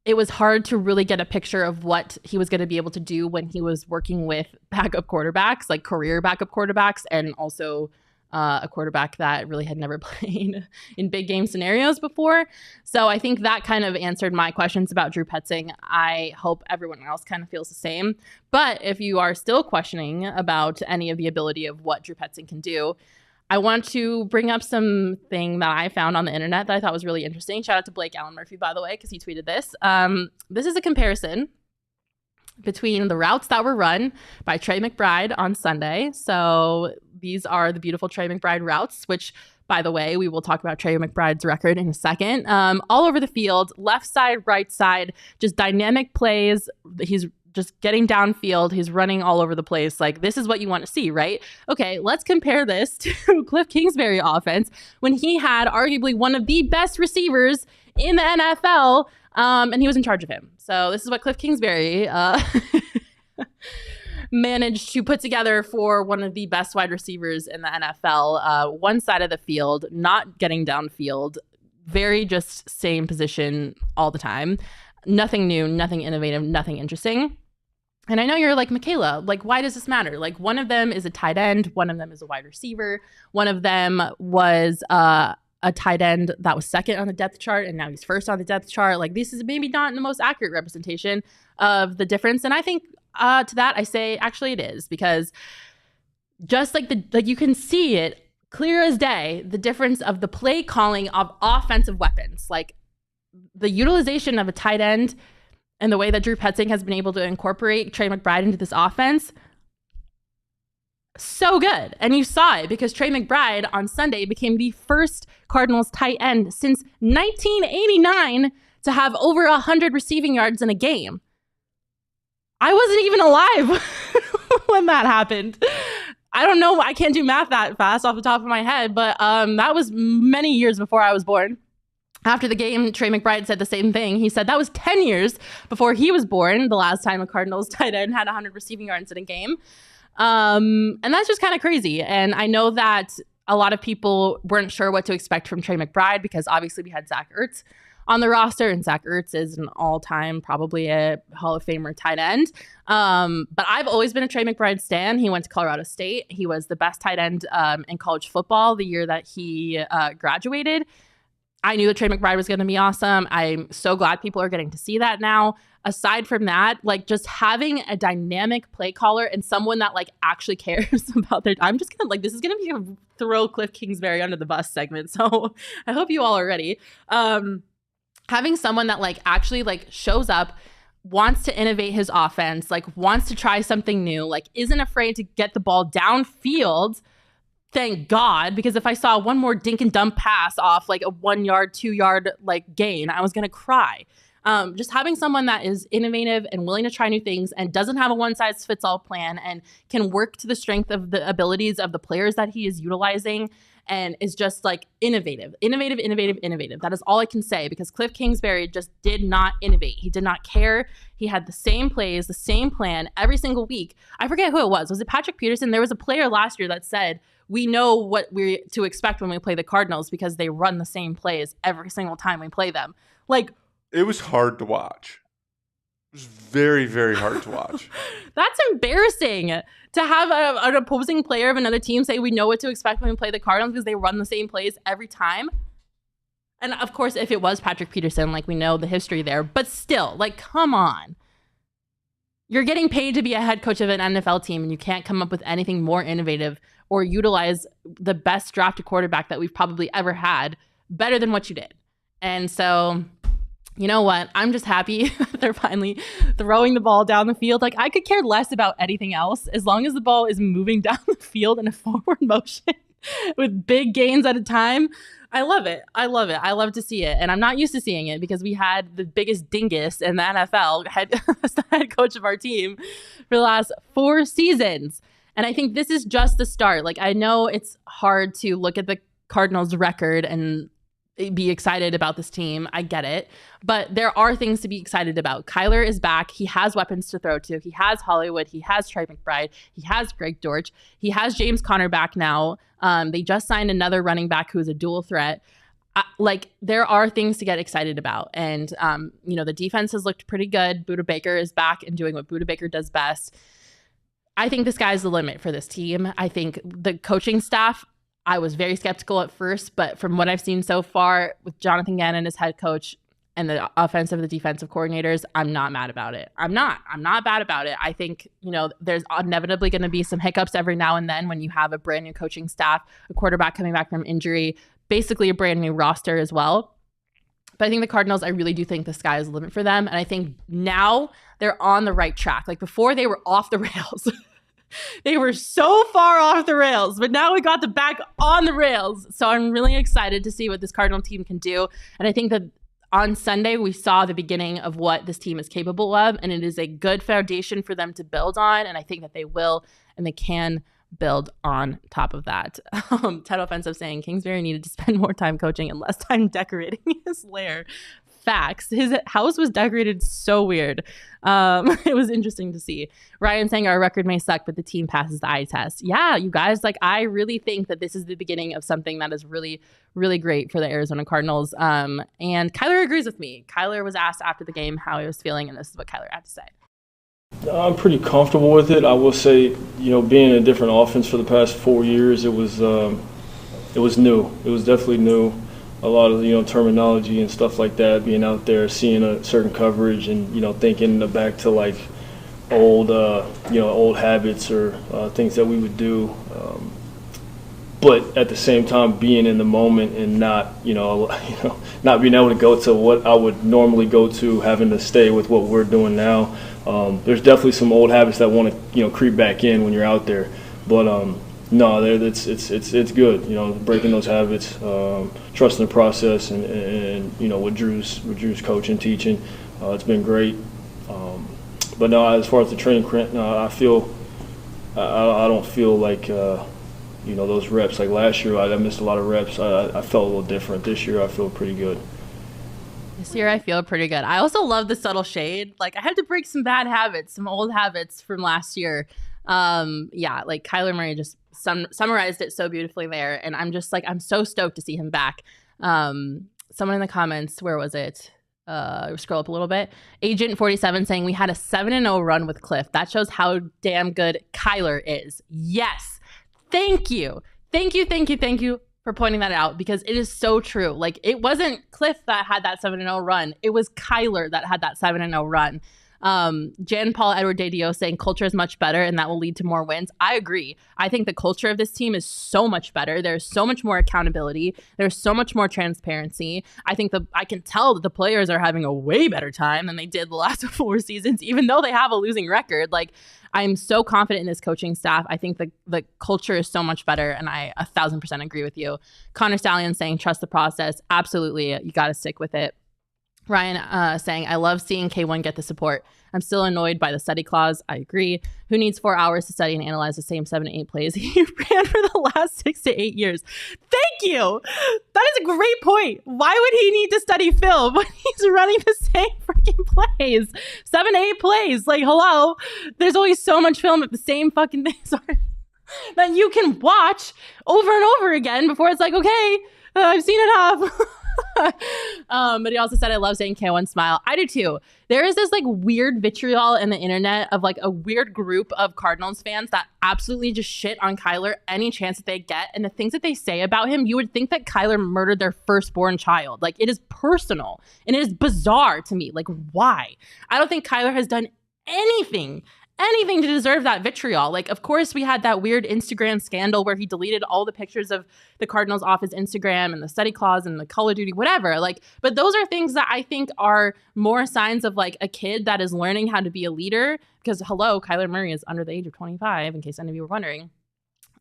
it was hard to really get a picture of what he was going to be able to do when he was working with backup quarterbacks, like career backup quarterbacks, and also a quarterback that really had never played in big game scenarios before. So I think that kind of answered my questions about Drew Petzing. I hope everyone else kind of feels the same. But if you are still questioning about any of the ability of what Drew Petzing can do, I want to bring up something that I found on the internet that I thought was really interesting. Shout out to Blake Allen Murphy, by the way, because he tweeted this. This is a comparison between the routes that were run by Trey McBride on Sunday. So these are the beautiful Trey McBride routes, which, by the way, we will talk about Trey McBride's record in a second. All over the field, left side, right side, just dynamic plays. He's just getting downfield. He's running all over the place. Like, this is what you want to see, right? Okay, let's compare this to Cliff Kingsbury offense when he had arguably one of the best receivers in the NFL, and he was in charge of him. So this is what Cliff Kingsbury managed to put together for one of the best wide receivers in the NFL. One side of the field, not getting downfield, very just same position all the time. Nothing new, nothing innovative, nothing interesting. And I know you're like, Makayla, like, why does this matter? Like, one of them is a tight end. One of them is a wide receiver. One of them was a tight end that was second on the depth chart, and now he's first on the depth chart. Like, this is maybe not the most accurate representation of the difference. And I think to that, I say, actually, it is, because just like you can see it clear as day, the difference of the play calling of offensive weapons, like the utilization of a tight end and the way that Drew Petzing has been able to incorporate Trey McBride into this offense, so good. And you saw it because Trey McBride on Sunday became the first Cardinals tight end since 1989 to have over 100 receiving yards in a game. I wasn't even alive when that happened. I don't know. I can't do math that fast off the top of my head, but that was many years before I was born. After the game, Trey McBride said the same thing. He said that was 10 years before he was born, the last time a Cardinals tight end had 100 receiving yards in a game. And that's just kind of crazy. And I know that a lot of people weren't sure what to expect from Trey McBride because obviously we had Zach Ertz on the roster, and Zach Ertz is an all-time, probably a Hall of Famer tight end. But I've always been a Trey McBride stan. He went to Colorado State. He was the best tight end in college football the year that he graduated. I knew that Trey McBride was going to be awesome. I'm so glad people are getting to see that now. Aside from that, like, just having a dynamic play caller and someone that like actually cares about their, I'm just gonna like, this is gonna be a throw Cliff Kingsbury under the bus segment. So I hope you all are ready. Having someone that like actually like shows up, wants to innovate his offense, like wants to try something new, like isn't afraid to get the ball downfield. Thank God, because if I saw one more dink and dump pass off like a 1 yard, 2 yard like gain, I was going to cry. Just having someone that is innovative and willing to try new things and doesn't have a one size fits all plan and can work to the strength of the abilities of the players that he is utilizing and is just like innovative. That is all I can say, because Cliff Kingsbury just did not innovate. He did not care. He had the same plays, the same plan every single week. I forget who it was. Was it Patrick Peterson? There was a player last year that said, we know what we're to expect when we play the Cardinals because they run the same plays every single time we play them. Like, it was hard to watch. It was very, very hard to watch. That's embarrassing to have an opposing player of another team say we know what to expect when we play the Cardinals because they run the same plays every time. And of course, if it was Patrick Peterson, like, we know the history there, but still, like, come on. You're getting paid to be a head coach of an NFL team and you can't come up with anything more innovative or utilize the best drafted quarterback that we've probably ever had better than what you did. And so, you know what? I'm just happy they're finally throwing the ball down the field. Like, I could care less about anything else as long as the ball is moving down the field in a forward motion with big gains at a time. I love it. I love to see it. And I'm not used to seeing it because we had the biggest dingus in the NFL as the head coach of our team for the last 4 seasons. And I think this is just the start. Like, I know it's hard to look at the Cardinals' record and be excited about this team. I get it. But there are things to be excited about. Kyler is back. He has weapons to throw to. He has Hollywood. He has Trey McBride. He has Greg Dortch. He has James Conner back now. They just signed another running back who is a dual threat. Like, there are things to get excited about. And, the defense has looked pretty good. Budda Baker is back and doing what Budda Baker does best. I think the sky's the limit for this team. I think the coaching staff, I was very skeptical at first, but from what I've seen so far with Jonathan Gannon as head coach and the offensive and the defensive coordinators, I'm not mad about it. I'm not bad about it. I think, there's inevitably going to be some hiccups every now and then when you have a brand new coaching staff, a quarterback coming back from injury, basically a brand new roster as well. But I think the Cardinals, I really do think the sky is the limit for them. And I think now they're on the right track. Like, before, they were off the rails. They were so far off the rails, but now we got them back on the rails. So I'm really excited to see what this Cardinal team can do. And I think that on Sunday, we saw the beginning of what this team is capable of, and it is a good foundation for them to build on. And I think that they will, and they can build on top of that. Ted Offensive saying Kingsbury needed to spend more time coaching and less time decorating his lair. Facts. His house was decorated so weird. It was interesting to see. Ryan saying our record may suck, but the team passes the eye test. Yeah, you guys, like, I really think that this is the beginning of something that is really, really great for the Arizona Cardinals. And Kyler agrees with me. Kyler was asked after the game how he was feeling, and this is what Kyler had to say. I'm pretty comfortable with it. I will say, being in a different offense for the past 4 years, it was new. It was definitely new. A lot of terminology and stuff like that. Being out there, seeing a certain coverage, and thinking back to like old habits or things that we would do. But at the same time, being in the moment and not not being able to go to what I would normally go to, having to stay with what we're doing now. There's definitely some old habits that want to creep back in when you're out there. But no, it's good. Breaking those habits, trusting the process, and with Drew's coaching, teaching, it's been great. But no, as far as the training camp, no, I don't feel like. Those reps, like last year I missed a lot of reps. I felt a little different. This year I feel pretty good. This year I feel pretty good. I also love the subtle shade. Like, I had to break some bad habits, some old habits from last year. Like Kyler Murray just summarized it so beautifully there. And I'm just like, I'm so stoked to see him back. Someone in the comments, where was it? Scroll up a little bit. Agent 47 saying we had a 7-0 run with Cliff. That shows how damn good Kyler is. Yes. Thank you for pointing that out, because it is so true. Like, it wasn't Cliff that had that 7-0 run. It was Kyler that had that 7-0 run. Jan Paul Edward Dadio saying culture is much better and that will lead to more wins. I agree. I think the culture of this team is so much better. There's so much more accountability. There's so much more transparency. I think I can tell that the players are having a way better time than they did the last 4 seasons, even though they have a losing record. Like, I'm so confident in this coaching staff. I think the culture is so much better, and I 1,000% agree with you. Connor Stallion saying trust the process. Absolutely. You got to stick with it. Ryan saying, I love seeing K1 get the support. I'm still annoyed by the study clause. I agree. Who needs 4 hours to study and analyze the same 7 to 8 plays he ran for the last 6 to 8 years? Thank you. That is a great point. Why would he need to study film when he's running the same freaking plays? 7 to 8 plays. Like, hello. There's always so much film if the same fucking things are that you can watch over and over again before it's like, okay, I've seen enough. But he also said, I love saying K1 smile. I do too. There is this like weird vitriol in the internet of like a weird group of Cardinals fans that absolutely just shit on Kyler any chance that they get. And the things that they say about him, you would think that Kyler murdered their firstborn child. Like, it is personal and it is bizarre to me. Like, why? I don't think Kyler has done anything to deserve that vitriol. Like, of course, we had that weird Instagram scandal where he deleted all the pictures of the Cardinals off his Instagram, and the study clause and the Call of Duty, whatever. Like, but those are things that I think are more signs of like a kid that is learning how to be a leader. Because hello, Kyler Murray is under the age of 25, in case any of you were wondering.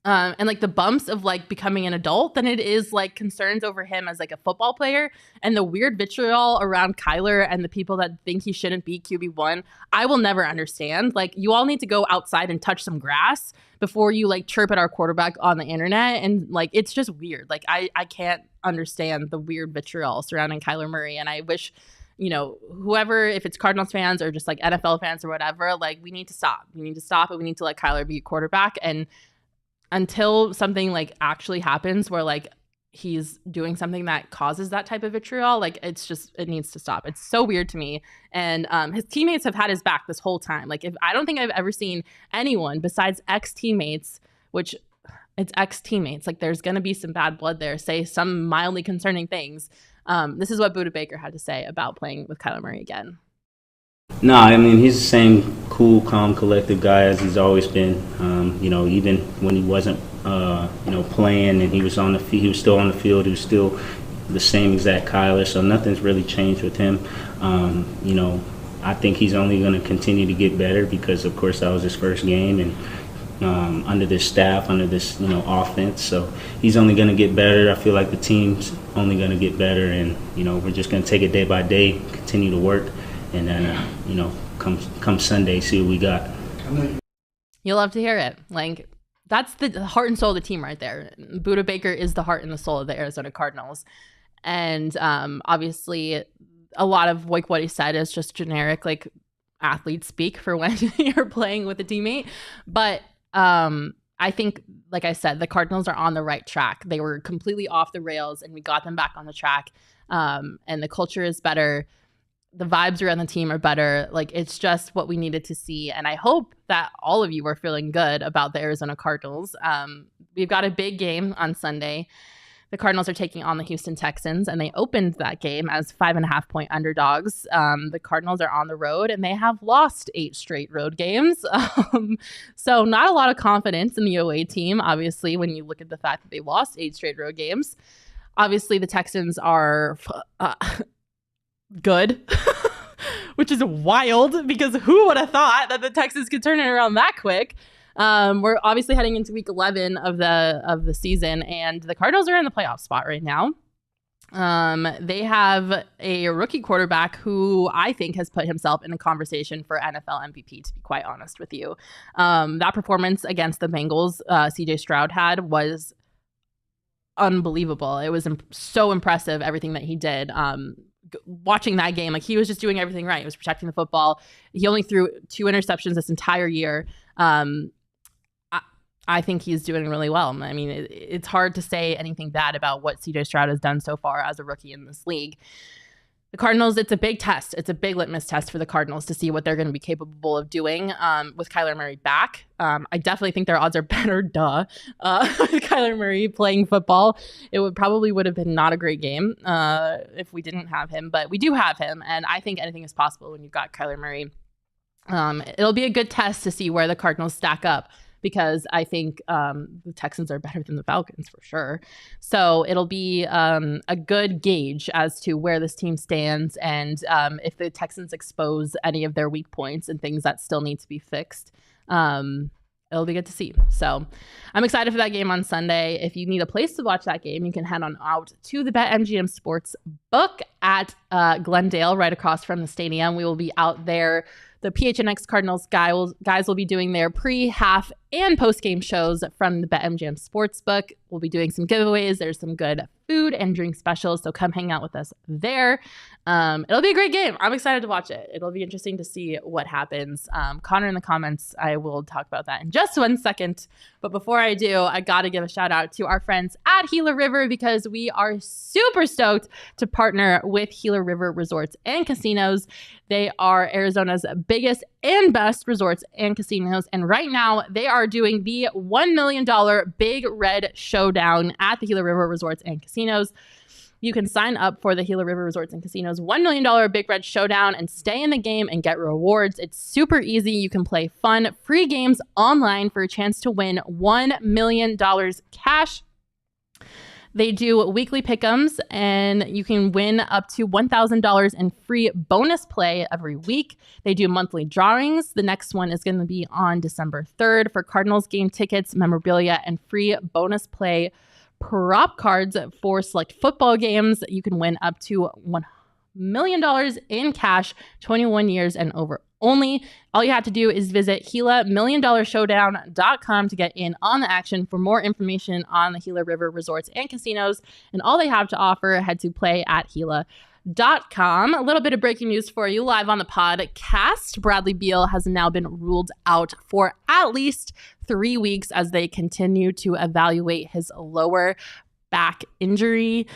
And like the bumps of like becoming an adult than it is like concerns over him as like a football player, and the weird vitriol around Kyler and the people that think he shouldn't be QB1. I will never understand. Like, you all need to go outside and touch some grass before you like chirp at our quarterback on the internet. And like, it's just weird. Like, I can't understand the weird vitriol surrounding Kyler Murray. And I wish, whoever, if it's Cardinals fans or just like NFL fans or whatever, like, we need to stop. We need to stop it. We need to let Kyler be a quarterback. And until something like actually happens where like he's doing something that causes that type of vitriol, like, it needs to stop. It's so weird to me. And his teammates have had his back this whole time. Like, I don't think I've ever seen anyone besides ex-teammates, which it's ex-teammates, like, there's going to be some bad blood there, say some mildly concerning things. This is what Buda Baker had to say about playing with Kyler Murray again. No, I mean, he's the same cool, calm, collected guy as he's always been. Even when he wasn't, playing and he was on the field, he was still on the field. He was still the same exact Kyler. So nothing's really changed with him. I think he's only going to continue to get better because, of course, that was his first game and under this staff, under this offense. So he's only going to get better. I feel like the team's only going to get better, and we're just going to take it day by day, continue to work. And then, come Sunday, see what we got. You'll love to hear it. Like, that's the heart and soul of the team right there. Buda Baker is the heart and the soul of the Arizona Cardinals. And obviously, a lot of like what he said is just generic, like, athlete speak for when you're playing with a teammate. But I think, like I said, the Cardinals are on the right track. They were completely off the rails, and we got them back on the track. And the culture is better. The vibes around the team are better. Like, it's just what we needed to see. And I hope that all of you are feeling good about the Arizona Cardinals. We've got a big game on Sunday. The Cardinals are taking on the Houston Texans, and they opened that game as 5.5-point underdogs. The Cardinals are on the road, and they have lost 8 straight road games. So not a lot of confidence in the away team, obviously, when you look at the fact that they lost 8 straight road games. Obviously, the Texans are good, which is wild, because who would have thought that the Texans could turn it around that quick? We're obviously heading into week 11 of the season, and the Cardinals are in the playoff spot right now. They have a rookie quarterback who I think has put himself in a conversation for NFL MVP, to be quite honest with you. That performance against the Bengals CJ Stroud had was unbelievable. It was so impressive, everything that he did. Watching that game, like, he was just doing everything right. He was protecting the football. He only threw 2 interceptions this entire year. I think he's doing really well. I mean, it's hard to say anything bad about what CJ Stroud has done so far as a rookie in this league. The Cardinals, it's a big test. It's a big litmus test for the Cardinals to see what they're going to be capable of doing with Kyler Murray back. I definitely think their odds are better, with Kyler Murray playing football. It would have been not a great game if we didn't have him, but we do have him, and I think anything is possible when you've got Kyler Murray. It'll be a good test to see where the Cardinals stack up, because I think the Texans are better than the Falcons for sure. So it'll be a good gauge as to where this team stands, and if the Texans expose any of their weak points and things that still need to be fixed. It'll be good to see. So I'm excited for that game on Sunday. If you need a place to watch that game, you can head on out to the BetMGM Sports Book at Glendale, right across from the stadium. We will be out there. The PHNX Cardinals guys will be doing their pre, half, and post-game shows from the BetMGM Sportsbook. We'll be doing some giveaways. There's some good food and drink specials, so come hang out with us there. It'll be a great game. I'm excited to watch it. It'll be interesting to see what happens. Connor in the comments, I will talk about that in just 1 second. But before I do, I got to give a shout out to our friends at Gila River, because we are super stoked to partner with Gila River Resorts and Casinos. They are Arizona's biggest and best resorts and casinos. And right now they are doing the $1 million Big Red Showdown at the Gila River Resorts and Casinos. You can sign up for the Gila River Resorts and Casinos $1 million Big Red Showdown and stay in the game and get rewards. It's super easy. You can play fun, free games online for a chance to win $1 million cash. They do weekly pick'ems, and you can win up to $1,000 in free bonus play every week. They do monthly drawings. The next one is going to be on December 3rd for Cardinals game tickets, memorabilia, and free bonus play prop cards for select football games. You can win up to $1 million in cash, 21 years and over only. All you have to do is visit GilaMillionDollarShowdown.com to get in on the action. For more information on the Gila River Resorts and Casinos and all they have to offer, head to play@Gila.com. A little bit of breaking news for you live on the podcast. Bradley Beal has now been ruled out for at least 3 weeks as they continue to evaluate his lower back injury.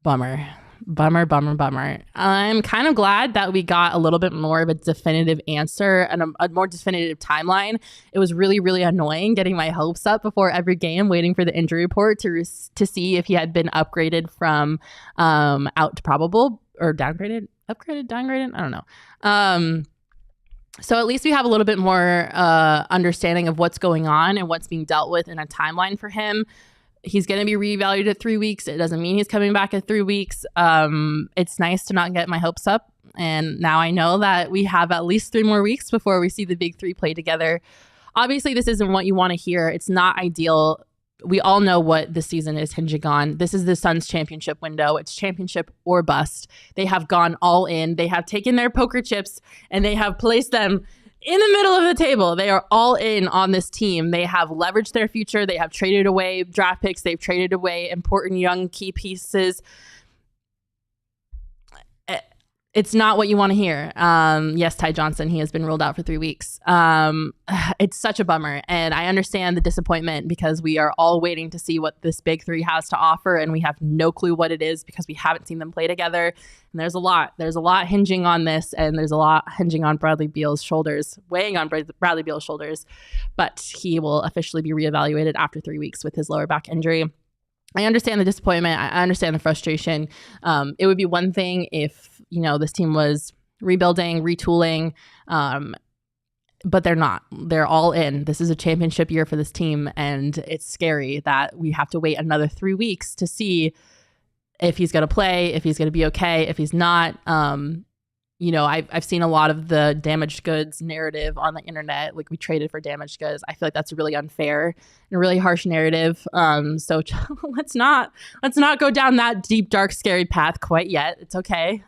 Bummer. I'm kind of glad that we got a little bit more of a definitive answer and a more definitive timeline. It was really, really annoying getting my hopes up before every game, waiting for the injury report to see if he had been upgraded from out to probable or downgraded. I don't know. So at least we have a little bit more understanding of what's going on and what's being dealt with in a timeline for him. He's going to be reevaluated at 3 weeks. It doesn't mean he's coming back at 3 weeks. It's nice to not get my hopes up. And now I know that we have at least 3 more weeks before we see the big three play together. Obviously, this isn't what you want to hear. It's not ideal. We all know what the season is hinging on. This is the Suns championship window. It's championship or bust. They have gone all in. They have taken their poker chips and they have placed them in the middle of the table. They are all in on this team. They have leveraged their future. They have traded away draft picks. They've traded away important young key pieces. It's not what you want to hear. Yes, Ty Johnson, he has been ruled out for 3 weeks. It's such a bummer. And I understand the disappointment because we are all waiting to see what this big three has to offer. And we have no clue what it is because we haven't seen them play together. And there's a lot hinging on this. And there's a lot hinging on Bradley Beal's shoulders, weighing on Bradley Beal's shoulders. But he will officially be reevaluated after 3 weeks with his lower back injury. I understand the disappointment. I understand the frustration. It would be one thing if, this team was rebuilding, retooling, but they're not. They're all in. This is a championship year for this team, and it's scary that we have to wait another 3 weeks to see if he's going to play, if he's going to be okay, if he's not. I've seen a lot of the damaged goods narrative on the internet. Like, we traded for damaged goods. I feel like that's really unfair and a really harsh narrative. So let's not go down that deep, dark, scary path quite yet. It's okay.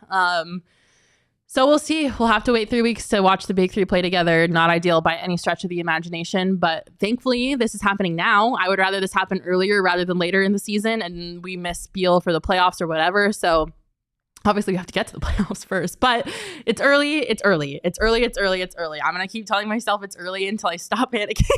So we'll see. We'll have to wait 3 weeks to watch the big three play together. Not ideal by any stretch of the imagination, but thankfully this is happening now. I would rather this happen earlier rather than later in the season, and we miss Beal for the playoffs or whatever. So obviously, we have to get to the playoffs first, but it's early. It's early. I'm going to keep telling myself it's early until I stop panicking.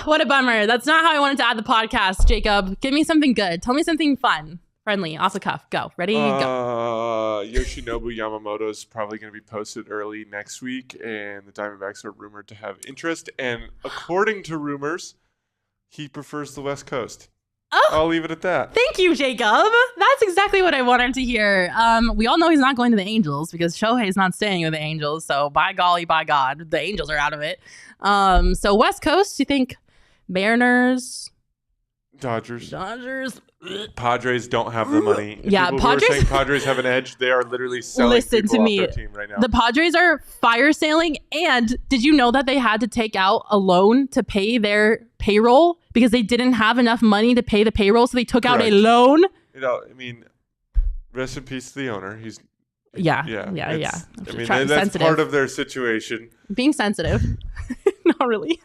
What a bummer. That's not how I wanted to add the podcast, Jacob. Give me something good. Tell me something fun, friendly, off the cuff. Go. Ready? Go. Yoshinobu Yamamoto is probably going to be posted early next week, and the Diamondbacks are rumored to have interest. And according to rumors, he prefers the West Coast. Oh, I'll leave it at that. Thank you, Jacob. That's exactly what I wanted to hear. We all know he's not going to the Angels because Shohei's not staying with the Angels. So by golly, by God, the Angels are out of it. So West Coast, you think Mariners? Dodgers. Padres don't have the money. If yeah, Padres. Saying Padres have an edge. They are literally selling people off their team right now. The Padres are fire sailing. And did you know that they had to take out a loan to pay their payroll because they didn't have enough money to pay the payroll? So they took out a loan. Rest in peace to the owner. He's yeah. That's part of their situation. Being sensitive. Not really.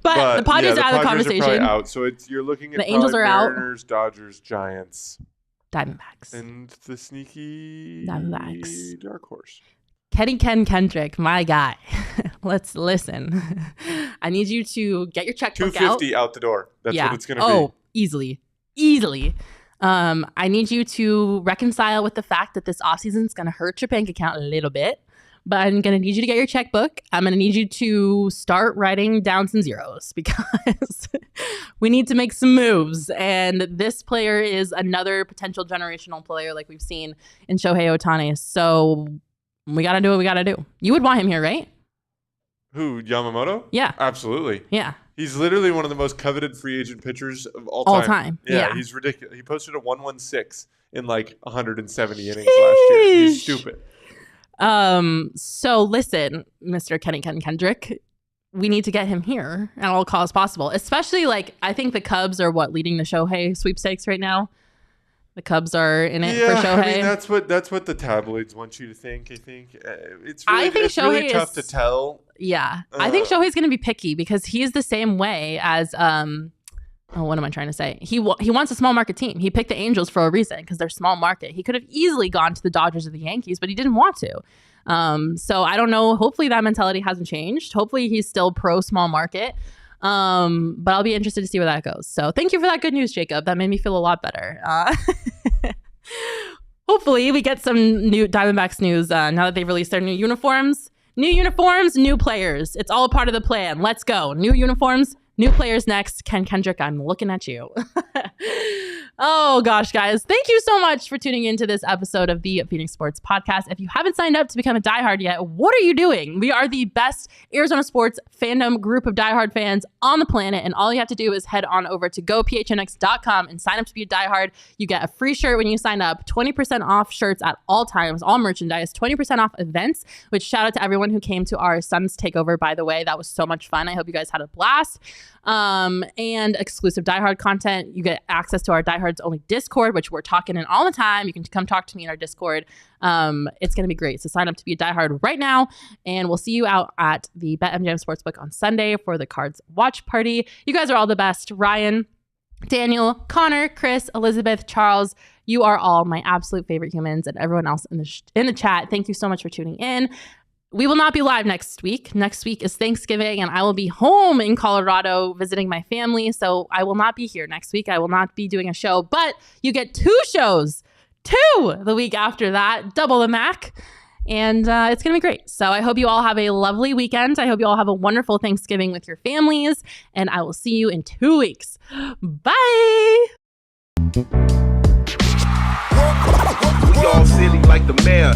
But the Padres are out of the conversation. Are out, so you're looking at the Angels are Mariners, out. Dodgers, Giants, Diamondbacks, and the sneaky Diamondbacks. Dark horse. Ken Kendrick, my guy. Let's listen. I need you to get your checkbook out. $250 out the door. That's what it's going to be. Oh, easily. I need you to reconcile with the fact that this offseason is going to hurt your bank account a little bit. But I'm going to need you to get your checkbook. I'm going to need you to start writing down some zeros because we need to make some moves. And this player is another potential generational player like we've seen in Shohei Ohtani. So we got to do what we got to do. You would want him here, right? Who, Yamamoto? Yeah. Absolutely. Yeah. He's literally one of the most coveted free agent pitchers of all time. Yeah, he's ridiculous. He posted a 116 in 170 innings last year. He's stupid. So listen, Mr. Ken Kendrick, we need to get him here at all costs possible. Especially I think the Cubs are leading the Shohei sweepstakes right now. The Cubs are in it for Shohei. I mean, that's what the tabloids want you to think. I think it's really tough to tell. Yeah, I think Shohei's going to be picky because he's the same way as what am I trying to say? He wants a small market team. He picked the Angels for a reason because they're small market. He could have easily gone to the Dodgers or the Yankees, but he didn't want to. So I don't know. Hopefully that mentality hasn't changed. Hopefully he's still pro small market. But I'll be interested to see where that goes. So thank you for that good news, Jacob. That made me feel a lot better. Hopefully we get some new Diamondbacks news now that they've released their new uniforms. New uniforms, new players. It's all a part of the plan. Let's go. New uniforms, new players next. Ken Kendrick, I'm looking at you. Oh gosh, guys. Thank you so much for tuning into this episode of the PHNX Sports Podcast. If you haven't signed up to become a diehard yet, what are you doing? We are the best Arizona sports fandom group of diehard fans on the planet. And all you have to do is head on over to gophnx.com and sign up to be a diehard. You get a free shirt when you sign up, 20% off shirts at all times, all merchandise, 20% off events, which shout out to everyone who came to our Suns takeover, by the way. That was so much fun. I hope you guys had a blast. And exclusive diehard content. You get access to our diehards only Discord, which we're talking in all the time. You can come talk to me in our Discord. It's going to be great. So sign up to be a diehard right now. And we'll see you out at the BetMGM Sportsbook on Sunday for the Cards watch party. You guys are all the best. Ryan, Daniel, Connor, Chris, Elizabeth, Charles, You are all my absolute favorite humans, and everyone else in the chat. Thank you so much for tuning in. We will not be live next week. Next week is Thanksgiving, and I will be home in Colorado visiting my family. So I will not be here next week. I will not be doing a show, but you get 2 shows, 2 the week after that, double the Mac. And it's going to be great. So I hope you all have a lovely weekend. I hope you all have a wonderful Thanksgiving with your families. And I will see you in 2 weeks. Bye. We all silly like the mayor.